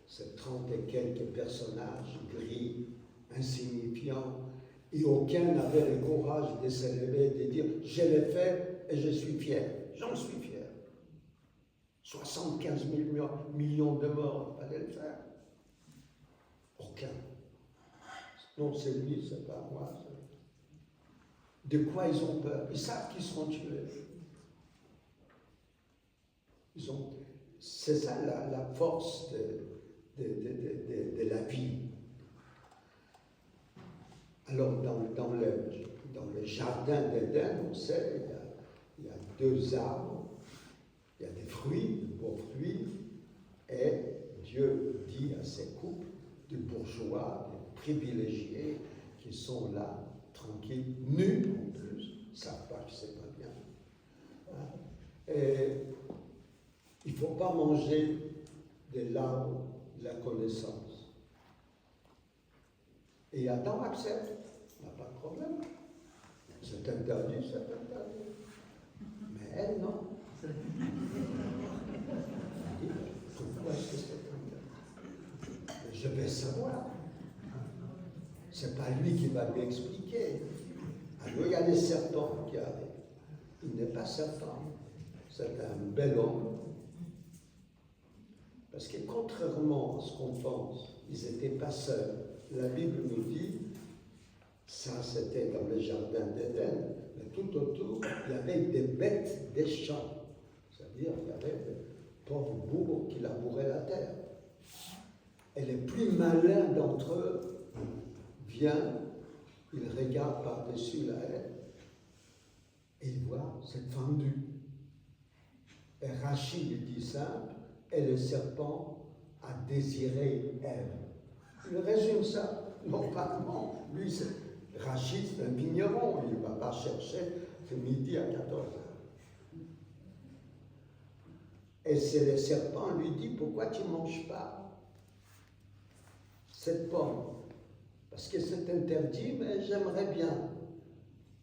Ces 30 et quelques personnages gris, insignifiants, et aucun n'avait le courage de se lever et de dire « je l'ai fait et je suis fier ». J'en suis fier. 75 millions de morts, il fallait le faire. Aucun. Non, c'est lui, c'est pas moi. De quoi ils ont peur? Ils savent qu'ils seront tués. C'est ça la force de la vie. Alors, dans le jardin d'Éden, on sait, il y a 2 arbres, il y a des fruits, de beaux fruits, et Dieu dit à ces couples de bourgeois, de privilégiés, qui sont là, tranquilles, nus en plus, ils ne savent pas que c'est pas bien. Hein? Et il ne faut pas manger de l'arbre de la connaissance. Et Adam accepte, il n'y a pas de problème. C'est interdit, c'est interdit. Mais elle, non. Pourquoi est-ce que c'est interdit? Je vais savoir. Ce n'est pas lui qui va m'expliquer. Alors il y a les serpents qui arrivent. Il n'est pas serpent, c'est un bel homme. Parce que contrairement à ce qu'on pense, ils n'étaient pas seuls. La Bible nous dit, ça c'était dans le jardin d'Éden, mais tout autour, il y avait des bêtes des champs. C'est-à-dire qu'il y avait des pauvres bourgs qui labouraient la terre. Et les plus malins d'entre eux viennent, ils regardent par-dessus la haie et ils voient cette fendue. Et Rachid lui dit simple, et le serpent a désiré Ève. Il résume ça. Normalement, lui, Rachid, c'est un vigneron, il ne va pas chercher, c'est midi à 14h. Et c'est le serpent lui dit, pourquoi tu ne manges pas cette pomme? Parce que c'est interdit, mais j'aimerais bien.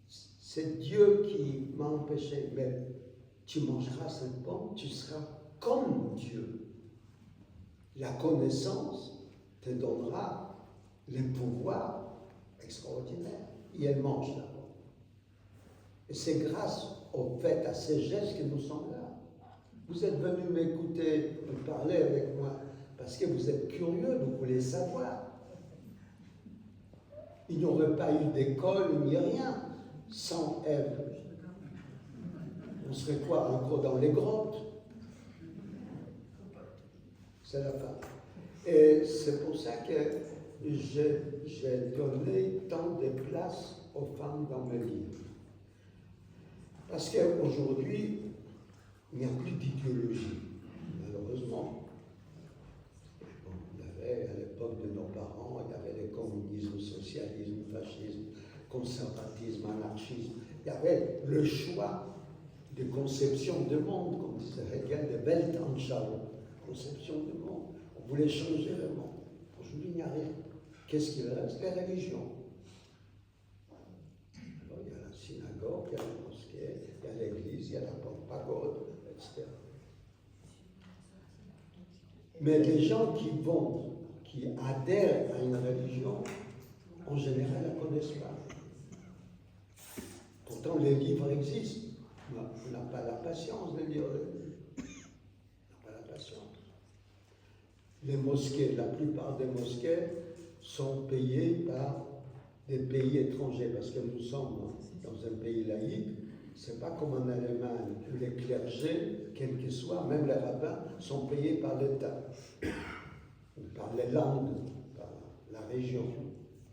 C'est Dieu qui m'a empêché, mais tu mangeras cette pomme, tu seras comme Dieu. La connaissance te donnera les pouvoirs extraordinaires. Et elle mange la pomme. Et c'est grâce au fait, à ces gestes que nous sommes là. Vous êtes venus m'écouter, me parler avec moi, parce que vous êtes curieux, vous voulez savoir. Il n'y aurait pas eu d'école ni rien sans Ève. On serait quoi, encore dans les grottes? C'est la fin. Et c'est pour ça que j'ai donné tant de place aux femmes dans mes livres. Parce qu'aujourd'hui, il n'y a plus d'idéologie, malheureusement. Bon, il y avait, à l'époque de nos parents, il y avait le communisme, le socialisme, le fascisme, le conservatisme, l'anarchisme. Il y avait le choix de conception de monde, comme disait Hegel, de Weltanschauung, conception de monde. On voulait changer le monde. Aujourd'hui, il n'y a rien. Qu'est-ce qu'il reste? Les religions. Alors, il y a la synagogue, il y a la mosquée, il y a l'église, il y a la pagode, etc. Mais les gens qui adhèrent à une religion, en général, ne la connaissent pas. Pourtant, les livres existent. On n'a pas la patience de lire le livre. On n'a pas la patience. Les mosquées, la plupart des mosquées sont payées par des pays étrangers, parce que nous sommes dans un pays laïque. C'est pas comme en Allemagne, où les clergés, quels qu'ils soient, même les rabbins, sont payés par l'État, ou par les landes, par la région.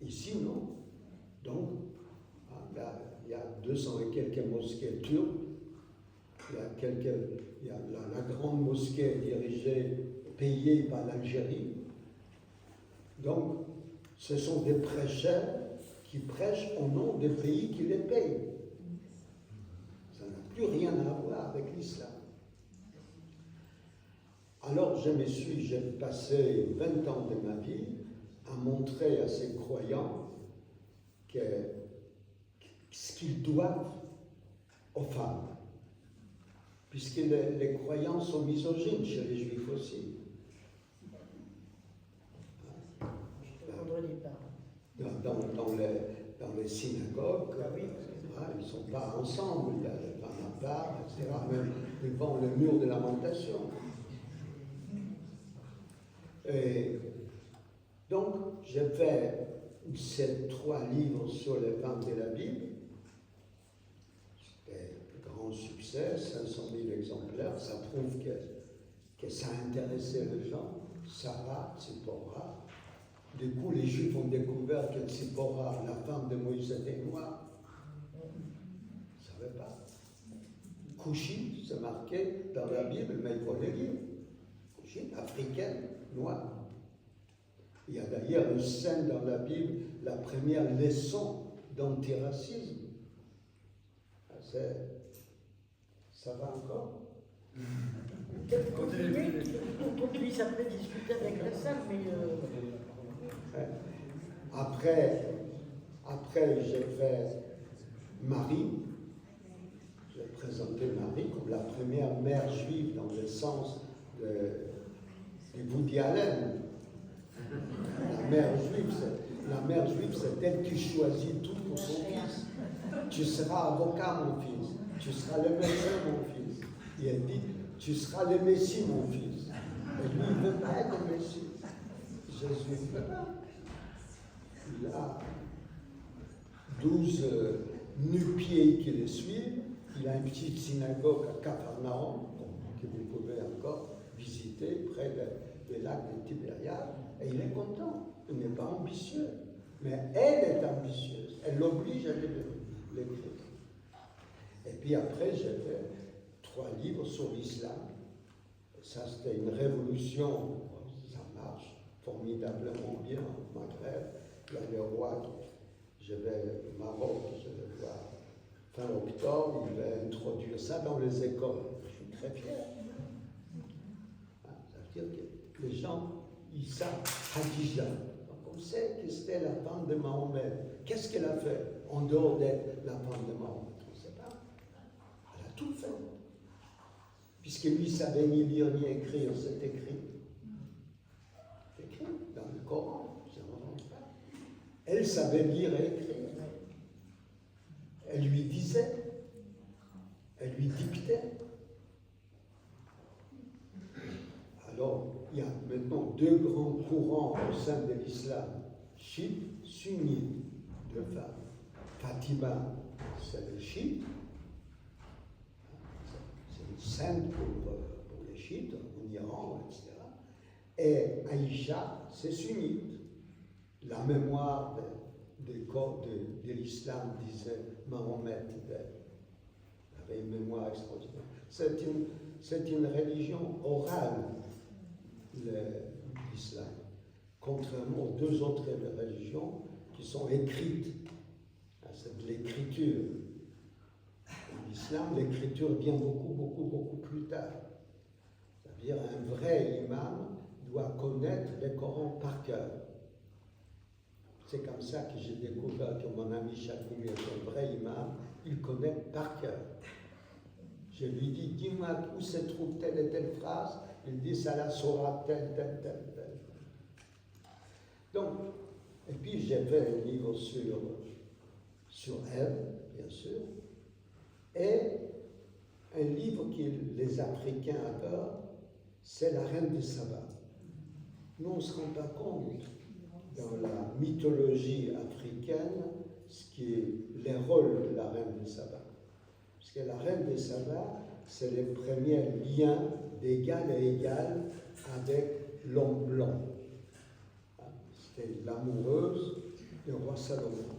Ici, non. Donc, il y a 200 et quelques mosquées turques, il y a la grande mosquée dirigée, payée par l'Algérie. Donc, ce sont des prêcheurs qui prêchent au nom des pays qui les payent. Ça n'a plus rien à voir avec l'islam. Alors j'ai passé 20 ans de ma vie à montrer à ces croyants ce qu'ils doivent aux femmes. Puisque les croyants sont misogynes chez les juifs aussi. Dans les synagogues, ils ne sont pas ensemble, il y a des femmes à part, etc. Même devant le mur de lamentation. Et donc, j'ai fait ces 3 livres sur les ventes de la Bible. C'était un grand succès, 500 000 exemplaires. Ça prouve que ça intéressait les gens. Sarah, Tzipora. Du coup, les Juifs ont découvert que Tzipora, la femme de Moïse, était noire. Ils ne savaient pas. Cushite, c'est marqué dans la Bible, mais il faut le lire. Cushite, africaine, noire. Il y a d'ailleurs une scène dans la Bible, la première leçon d'antiracisme. Ça va encore? Peut-être qu'on puisse après discuter avec la salle, mais... Après, j'ai fait Marie. J'ai présenté Marie comme la première mère juive dans le sens de Woody Allen. La mère juive, c'est elle qui choisit tout pour son fils. Tu seras avocat, mon fils. Tu seras le médecin, mon fils. Et elle dit, tu seras le Messie, mon fils. Et lui, il ne veut pas être le Messie. Jésus ne veut pas. Il a 12 nu-pieds qui le suivent. Il a une petite synagogue à Capharnaüm, que vous pouvez encore visiter, près des lacs de Tibériade. Et il est content. Il n'est pas ambitieux. Mais elle est ambitieuse. Elle l'oblige à l'écrire. Et puis après, j'ai fait 3 livres sur l'islam. Ça, c'était une révolution. Ça marche formidablement bien au Maghreb. Il y a le roi, je vais au Maroc, je vais voir fin octobre, il va introduire ça dans les écoles. Je suis très fier. Ça veut dire que les gens, ils savent Khadija. Donc on sait que c'était la femme de Mahomet. Qu'est-ce qu'elle a fait en dehors d'être la femme de Mahomet? On ne sait pas. Elle a tout fait. Puisque lui savait ni lire ni écrire, c'est écrit. C'est écrit dans le Coran. Elle savait lire et écrire. Elle lui disait. Elle lui dictait. Alors, il y a maintenant 2 grands courants au sein de l'islam, chiites, sunnites, 2 femmes. Fatima, c'est le chiite, c'est une sainte pour les chiites, en Iran, etc. Et Aïcha, c'est sunnite. La mémoire de l'islam, disait Mahomet, avait une mémoire extraordinaire. C'est une religion orale, l'islam, contrairement aux 2 autres religions qui sont écrites. C'est de l'écriture. En islam, l'écriture vient beaucoup plus tard. C'est-à-dire un vrai imam doit connaître le Coran par cœur. C'est comme ça que j'ai découvert que mon ami Chakoumi est un vrai imam, il connaît par cœur. Je lui dis, dis-moi où se trouve telle et telle phrase. Il dit, ça la saura telle. Donc, et puis j'ai fait un livre sur elle, bien sûr, et un livre que les Africains adorent, c'est La Reine de Saba. Nous, on ne se rend pas compte dans la mythologie africaine ce qui est les rôles de la Reine de Saba. Parce que la Reine de Saba, c'est le premier lien d'égal à égal avec l'homme blanc. C'était l'amoureuse du roi Salomon.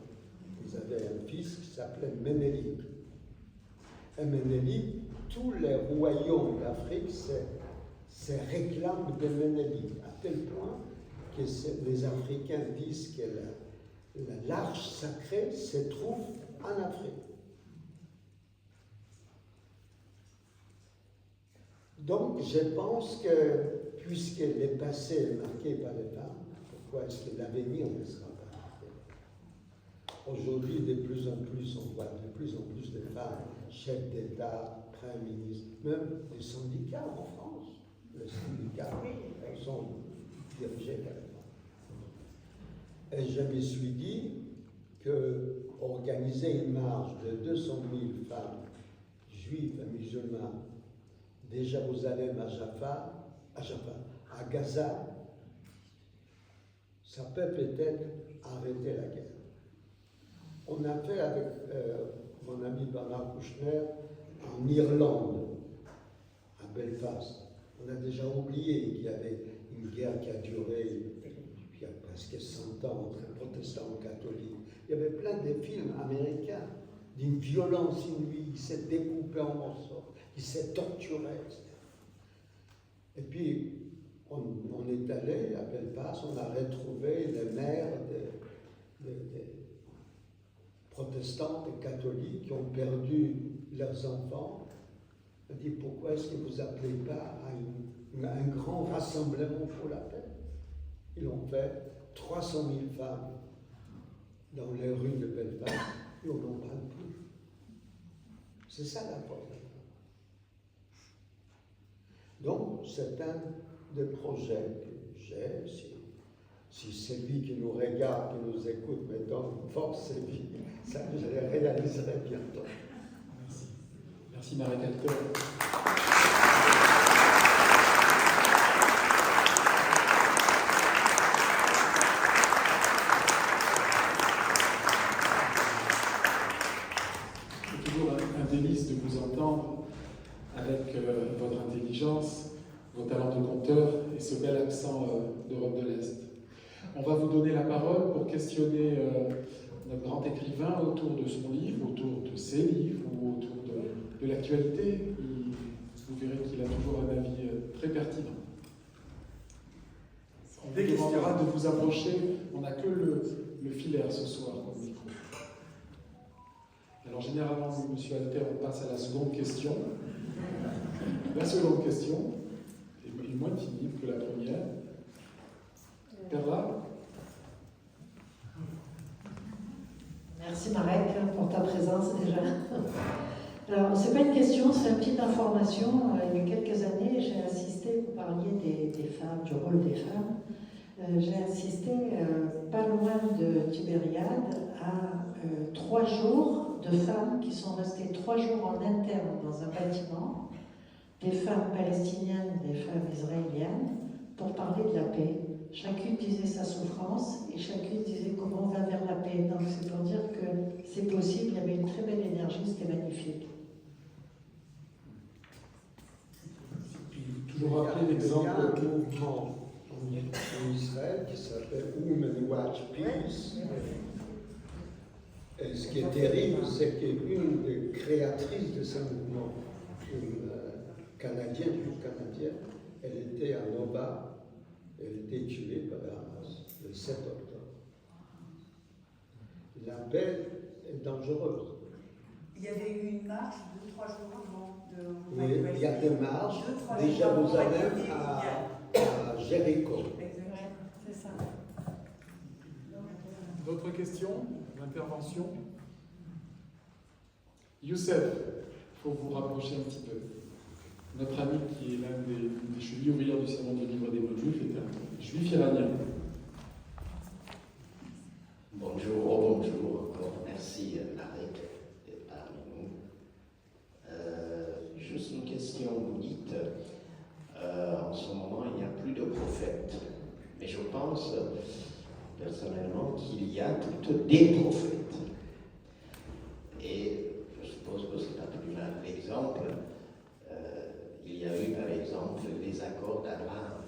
Ils avaient un fils qui s'appelait Ménélique. Et Ménélique, tous les royaumes d'Afrique se réclament de Ménélique, à tel point que les Africains disent que l'arche sacrée se trouve en Afrique. Donc, je pense que, puisque le passé est marqué par les femmes, pourquoi est-ce que l'avenir ne sera pas marqué? Aujourd'hui, de plus en plus, on voit de plus en plus de femmes, chefs d'État, Premier ministre, même des syndicats en France. Les syndicats sont dirigés par les femmes. Et je me suis dit que organiser une marche de 200 000 femmes juives et musulmanes de Jérusalem à Gaza, ça peut peut-être arrêter la guerre. On a fait avec mon ami Bernard Kouchner en Irlande, à Belfast. On a déjà oublié qu'il y avait une guerre qui a duré il y a presque 100 ans entre protestants et catholiques. Il y avait plein de films américains d'une violence inouïe, qui s'est découpé en morceaux, qui s'est torturé, etc. Et puis, on est allé à Belfast, on a retrouvé les mères des protestants et catholiques qui ont perdu leurs enfants. On a dit, pourquoi est-ce que vous n'appelez pas à un grand rassemblement pour la paix? Ils ont fait 300 000 femmes dans les rues de Belfast et on n'en parle plus. C'est ça la force. Donc, c'est un des projets que j'ai. Si celui qui nous regarde, qui nous écoute, me donne force et vie, ça, je le réaliserai bientôt. Merci. Merci Marie-Calter. C'est toujours un délice de vous entendre avec votre intelligence, vos talents de conteur et ce bel accent d'Europe de l'Est. On va vous donner la parole pour questionner notre grand écrivain autour de son livre, autour de ses livres ou autour de l'actualité. Vous verrez qu'il a toujours un avis très pertinent. On vous demandera de vous approcher. On n'a que le filaire ce soir comme micro. Alors généralement, Monsieur Alter, on passe à la seconde question. La seconde question est moins timide que la première. Perla? Merci Marek pour ta présence déjà. Alors, ce n'est pas une question, c'est une petite information. Il y a quelques années, j'ai assisté, vous parliez des femmes, du rôle des femmes. J'ai assisté pas loin de Tibériade à 3 jours de femmes qui sont restées 3 jours en interne dans un bâtiment, des femmes palestiniennes, des femmes israéliennes, pour parler de la paix. Chacune disait sa souffrance et chacune disait comment on va vers la paix. Donc c'est pour dire que c'est possible, il y avait une très belle énergie, c'était magnifique. Toujours rappeler l'exemple. Il y a un mouvement en Israël qui s'appelle Women Watch Peace. Et ce qui est terrible, c'est qu'une des créatrices de ce mouvement, une Canadienne, elle était à Nova. Elle était tuée par Hamas le 7 octobre. La paix est dangereuse. Il y avait eu une marche de 3 jours avant. Oui, il y a des marches de Jérusalem à Jéricho. Exactement, c'est ça. D'autres questions? D'intervention? Youssef, il faut vous rapprocher un petit peu. Notre ami qui est l'un des chevilles ouvrières du Salon du Livre des Mots Juifs est un juif iranien. Bonjour, bonjour encore. Merci Marek d'être parmi nous. Juste une question, vous dites en ce moment il n'y a plus de prophètes. Mais je pense personnellement qu'il y a plutôt des prophètes. Et je suppose que c'est pas plus mal l'exemple. Il y a eu par exemple les accords d'Abraham,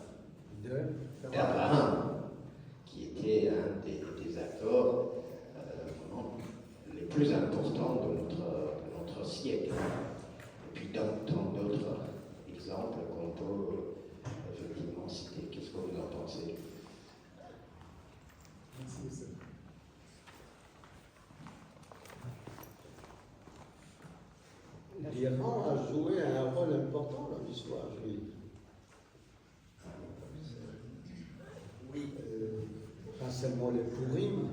qui était un des accords les plus importants de notre siècle. Et puis dans d'autres exemples qu'on peut effectivement citer. Qu'est-ce que vous en pensez? Merci, Youssef. l'Iran a joué un rôle important dans l'histoire juive. Oui. Pas seulement les Purim.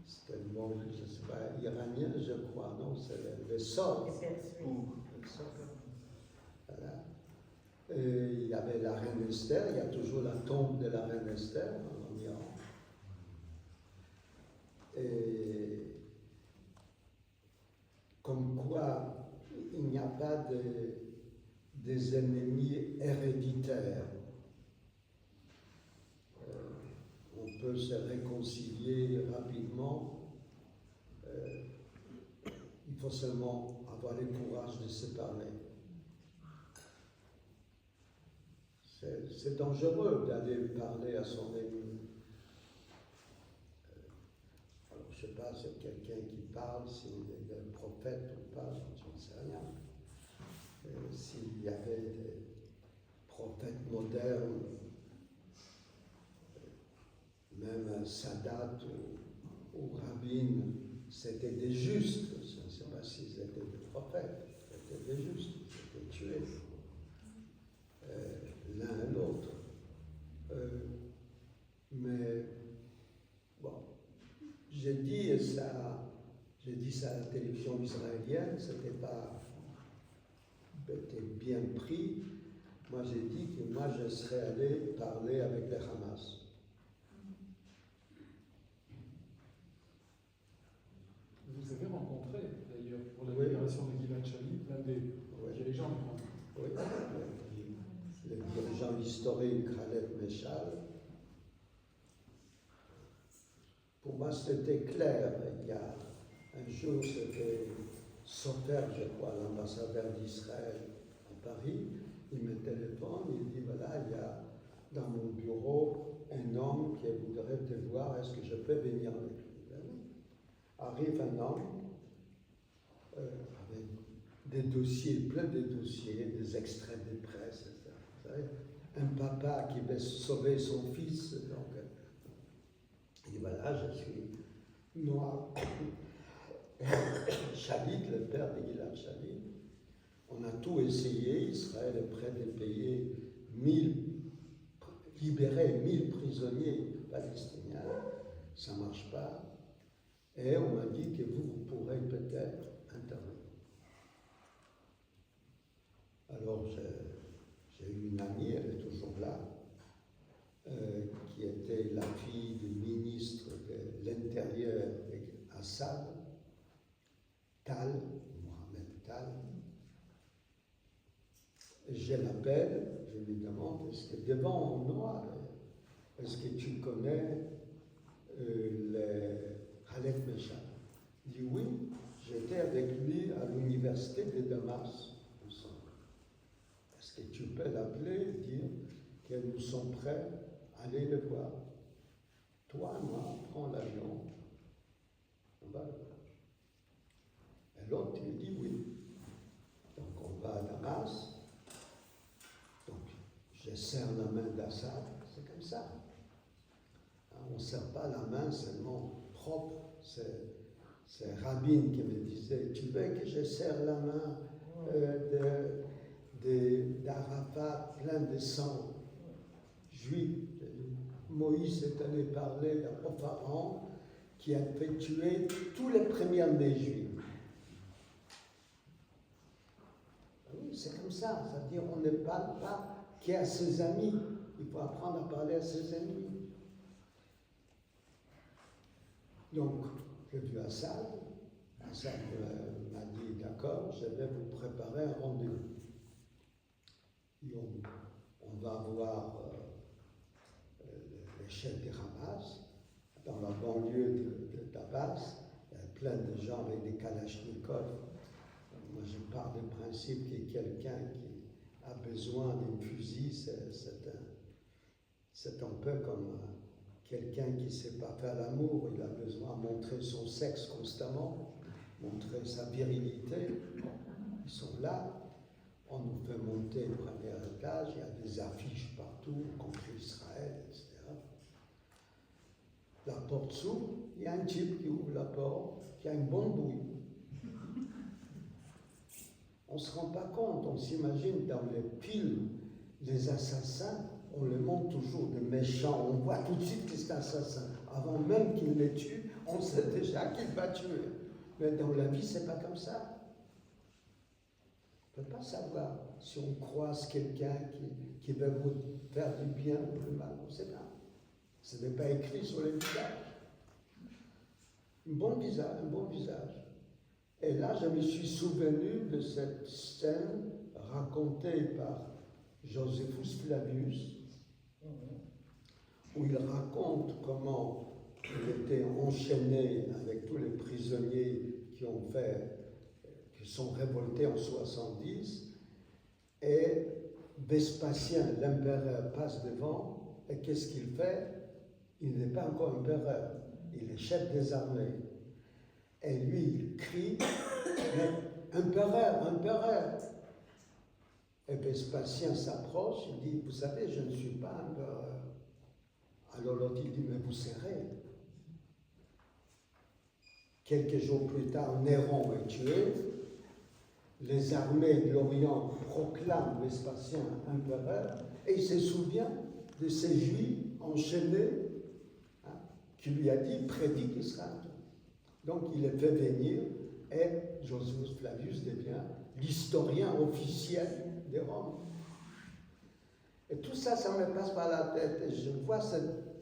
C'était le mot, je ne sais pas, iranien, je crois, non, c'est le sol. Les Perses, oui. Le sol. Voilà. Et il y avait la reine Esther, il y a toujours la tombe de la reine Esther en Iran. Et comme quoi il n'y a pas des ennemis héréditaires. On peut se réconcilier rapidement. Il faut seulement avoir le courage de se parler. C'est dangereux d'aller parler à son ennemi. Alors, je ne sais pas, c'est quelqu'un qui parle, s'il est un prophète ou pas, je ne sais rien. S'il y avait des prophètes modernes, même Sadat ou Rabin, c'était des justes. Je ne sais pas s'ils étaient des prophètes, c'était des justes, ils étaient tués l'un et l'autre. Mais bon, j'ai dit ça à la télévision israélienne, c'était bien pris. Moi, j'ai dit que moi, je serais allé parler avec le Hamas. Vous avez rencontré, d'ailleurs, pour la Oui. libération de Gilad Shalit, l'un des dirigeants du Hamas. Oui, le dirigeant historique Khaled Meshal. Pour moi, c'était clair. Il y a un jour, c'était Sofer, je crois, l'ambassadeur d'Israël à Paris. Il me téléphone, il dit voilà, il y a dans mon bureau un homme qui voudrait te voir, est-ce que je peux venir avec lui? Arrive un homme avec des dossiers, plein de dossiers, des extraits de presse, etc. Vous savez, un papa qui veut sauver son fils, donc il dit voilà, je suis noir. Shalit, le père de Gilad Shalit, on a tout essayé, Israël est prêt de payer 1000 prisonniers palestiniens, ça ne marche pas. Et on m'a dit que vous pourrez peut-être intervenir. Alors j'ai eu une amie, elle est toujours là, qui était la fille du ministre de l'Intérieur Assad, Mohamed Tal. Je l'appelle, je lui demande, est-ce que devant en noir, est-ce que tu connais le Khaled Meshal? Il dit oui, j'étais avec lui à l'université de Damas ensemble. Est-ce que tu peux l'appeler et dire que nous sommes prêts à aller le voir? Toi, moi, prends l'avion, on va le voir. Et l'autre, il dit oui. Donc on va à Damas. Donc je serre la main d'Assad, c'est comme ça. On ne serre pas la main seulement propre. C'est Rabin qui me disait, tu veux que je serre la main d'Arafat plein de sang juif? Moïse est allé parler au pharaon qui a fait tuer tous les premiers-nés juifs. Oui, c'est comme ça, c'est-à-dire on ne parle pas qu'à ses amis, il faut apprendre à parler à ses ennemis. Donc, j'ai vu Assad m'a dit, d'accord, je vais vous préparer un rendez-vous. On va voir le chef du Hamas, dans la banlieue de Damas, il y a plein de gens avec des kalachnikovs. Moi, je pars du principe que quelqu'un qui a besoin d'un fusil, c'est un peu comme quelqu'un qui ne sait pas faire l'amour. Il a besoin de montrer son sexe constamment, montrer sa virilité. Ils sont là. On nous fait monter au premier étage. Il y a des affiches partout contre Israël, etc. La porte s'ouvre, il y a un type qui ouvre la porte, qui a une bonne bouille. On ne se rend pas compte, on s'imagine dans les films, les assassins, on les montre toujours des méchants, on voit tout de suite que c'est un assassin. Avant même qu'il les tue, on sait déjà qu'il va tuer. Mais dans la vie, c'est pas comme ça. On ne peut pas savoir si on croise quelqu'un qui va vous faire du bien ou du mal, on ne sait pas. Ce n'est pas écrit sur les visages. Un bon visage. Et là, je me suis souvenu de cette scène racontée par Josephus Flavius, où il raconte comment il était enchaîné avec tous les prisonniers qui sont révoltés en 70, et Vespasien, l'empereur, passe devant, et qu'est-ce qu'il fait? Il n'est pas encore empereur, il est chef des armées. Et lui, il crie, mais empereur, empereur! Et Vespasien s'approche, il dit, vous savez, je ne suis pas empereur. Alors l'autre, il dit, mais vous serez. Quelques jours plus tard, Néron est tué. Les armées de l'Orient proclament Vespasien empereur, et il se souvient de ces Juifs enchaînés, hein, qui lui a dit, prédit qu'il sera empereur. Donc il est fait venir, et Josephus Flavius devient l'historien officiel de Rome. Et tout ça, ça me passe par la tête. Et je vois ce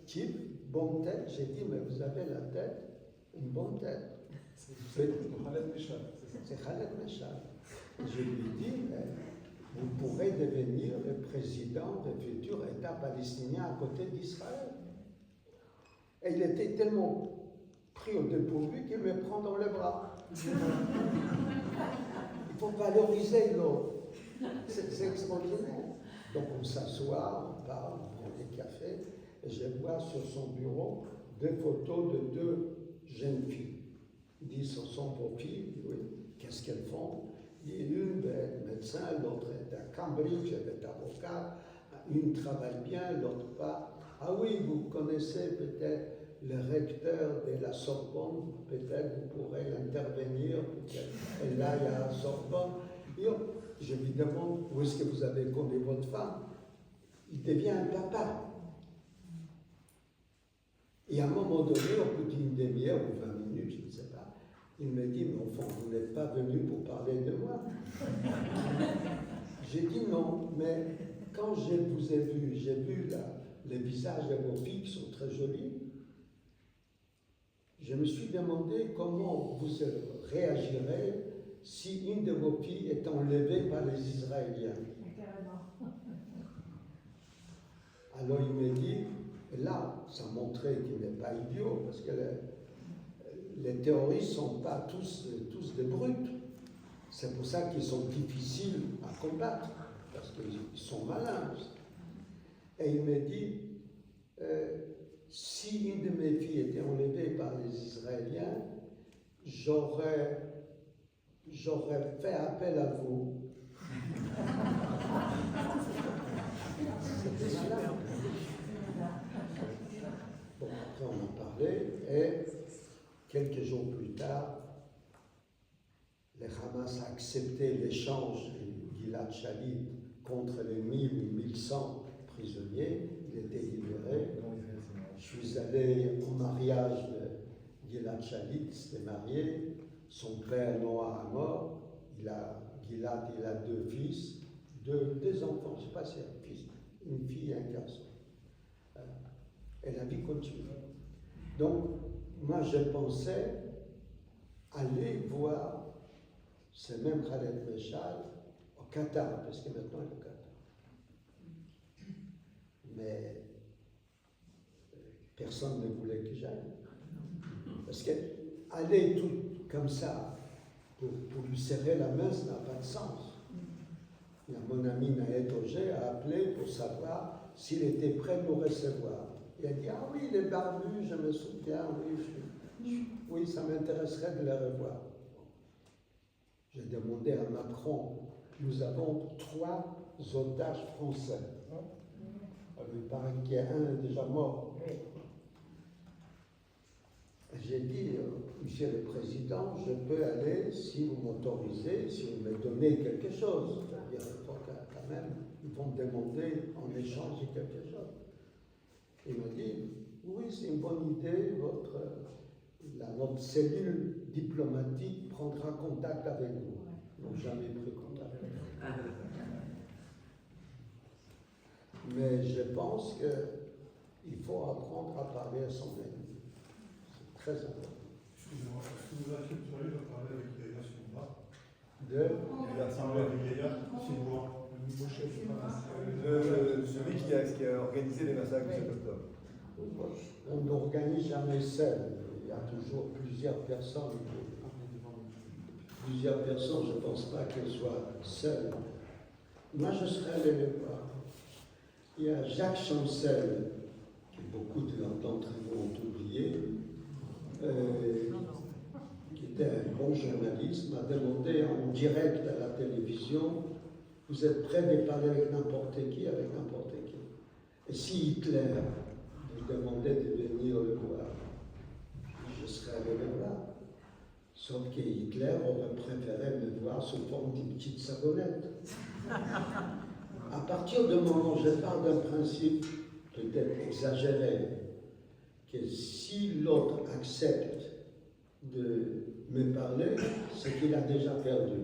type, bonne tête, j'ai dit, mais vous avez la tête, une bonne tête. C'est Khaled Meshal, c'est ça? C'est Khaled Meshal. Je lui dis, mais vous pourrez devenir le président du futur État palestinien à côté d'Israël. Et il était tellement pris au dépourvu qu'il me prend dans les bras. Il faut valoriser l'autre. C'est extraordinaire. Donc on s'assoit, on parle, on prend des cafés, et je vois sur son bureau des photos de deux jeunes filles. Il dit, ce sont vos filles, oui. Qu'est-ce qu'elles font? Il dit, une est médecin, l'autre est à Cambridge, elle est avocate, une travaille bien, l'autre pas. Ah oui, vous connaissez peut-être le recteur de la Sorbonne, peut-être vous pourrez intervenir, et là il y a la Sorbonne. Et je lui demande, où est-ce que vous avez connu votre femme? Il devient un papa. Et à un moment donné, au bout d'une demi-heure ou 20 minutes, je ne sais pas, il me dit, mais au fond, vous n'êtes pas venu pour parler de moi. J'ai dit non, mais quand je vous ai vu, j'ai vu les visages de vos filles qui sont très jolis, je me suis demandé comment vous réagirez si une de vos filles est enlevée par les Israéliens. Alors il me dit, et là, ça montrait qu'il n'est pas idiot, parce que les terroristes ne sont pas tous des brutes. C'est pour ça qu'ils sont difficiles à combattre, parce qu'ils sont malins. Et il me dit, si une de mes filles était enlevée par les Israéliens, j'aurais fait appel à vous. C'était malin. Bon, après on en parlait, et quelques jours plus tard, le Hamas a accepté l'échange de Gilad Shalit contre les 1000 ou 1100 prisonniers. Il était libéré. Je suis allé au mariage de Gilad Shalit, il s'était marié. Son père Noah est mort. Gilad, il a deux fils, deux enfants, je ne sais pas si c'est un fils, une fille et un garçon. Et la vie continue. Donc, moi, je pensais aller voir ce même Khaled Meshal au Qatar, parce que maintenant il est au Qatar. Mais personne ne voulait que j'aille. Parce qu'aller tout comme ça, pour lui serrer la main, ça n'a pas de sens. Et mon ami Naël Auger a appelé pour savoir s'il était prêt à nous recevoir. Il a dit, ah oui, il est barbu, je me souviens, oui, ça m'intéresserait de le revoir. J'ai demandé à Macron, nous avons 3 otages français. Alors, il paraît qu'il y a un déjà mort. Monsieur le Président, je peux aller, si vous m'autorisez, si vous me donnez quelque chose. C'est-à-dire, il faut quand même, ils vont me demander en échange quelque chose. Il m'a dit, oui, c'est une bonne idée, notre cellule diplomatique prendra contact avec vous. Ils n'ont jamais pris contact. Mais je pense qu'il faut apprendre à parler à son ennemi. C'est très important. Excusez-moi, est-ce que vous accepteriez de parler avec Yaya Soumba De parler avec Yaya Soumba, le nouveau chef du Celui qui a organisé les massacres du 7 octobre. On n'organise jamais seul. Il y a toujours plusieurs personnes. Plusieurs personnes, je ne pense pas qu'elles soient seules. Moi, je serais allé les voir. Il y a Jacques Chancel, que beaucoup d'entre vous ont oublié, qui était un bon journaliste, m'a demandé en direct à la télévision, vous êtes prêts de parler avec n'importe qui, avec n'importe qui. Et si Hitler vous demandait de venir le voir, je serais allé le voir. Sauf que Hitler aurait préféré me voir sous forme d'une petite savonnette. À partir du moment où je parle d'un principe peut-être exagéré, que si l'autre accepte de me parler, c'est qu'il a déjà perdu.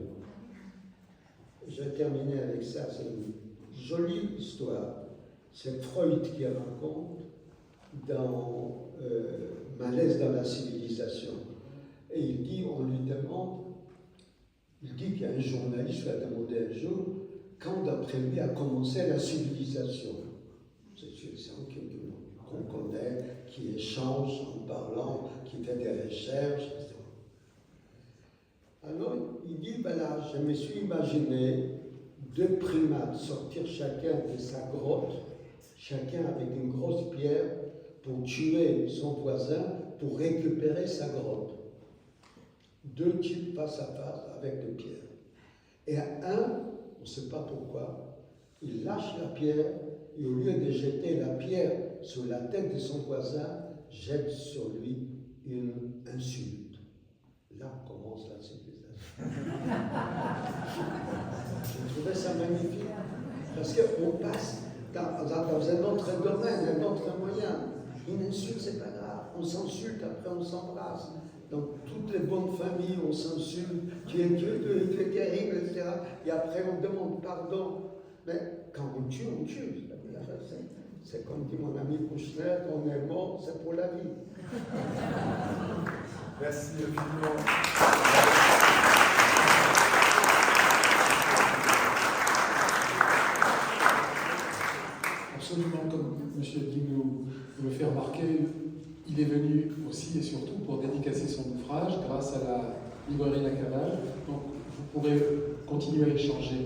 Je vais terminer avec ça, c'est une jolie histoire. C'est Freud qui raconte dans Malaise dans la civilisation. Et il dit, on lui demande, il dit qu'il y a un journaliste qui a demandé un jour, quand d'après lui a commencé la civilisation. C'est qu'on connaît, qui échange en parlant, qui fait des recherches, etc. Alors il dit, voilà, je me suis imaginé deux primates sortir chacun de sa grotte, chacun avec une grosse pierre, pour tuer son voisin, pour récupérer sa grotte. Deux types face à face avec des pierres. Et un, on ne sait pas pourquoi, il lâche la pierre et au lieu de jeter la pierre sur la tête de son voisin, jette sur lui une insulte. Là commence la civilisation. Je trouvais ça magnifique parce qu'on passe dans un autre domaine, un autre moyen. Une insulte, c'est pas grave. On s'insulte, après on s'embrasse. Dans toutes les bonnes familles, on s'insulte, tu es terrible, etc. Et après, on demande pardon. Mais quand on tue, on tue. C'est comme dit mon ami Kouchner, on est mort, c'est pour la vie. Merci infiniment. Absolument, comme M. Dim nous le fait remarquer, il est venu aussi et surtout pour dédicacer son ouvrage grâce à la librairie La Cavale. Donc vous pourrez continuer à échanger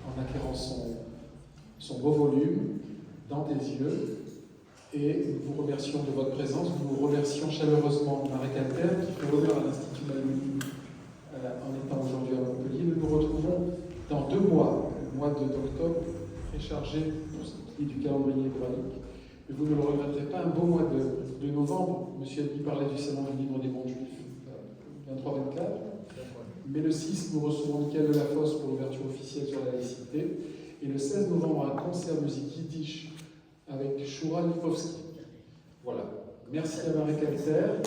en acquérant son beau volume dans tes yeux. Et nous vous remercions de votre présence. Nous vous remercions chaleureusement Marie Calter qui fait honneur à l'Institut Malmedy en étant aujourd'hui à Montpellier. Nous nous retrouvons dans 2 mois, le mois d'octobre, très chargé pour ce qui est du calendrier hébraïque. Mais vous ne le regretterez pas, un beau mois de novembre. M. Eddy parlait du Salon du Livre des Mondes Juifs, 23-24. Mais le 6, nous recevons Michael Delafosse pour l'ouverture officielle sur la laïcité. Et le 16 novembre, un concert musique yiddish avec Shura Lipovski. Voilà. Merci à Marie Calter.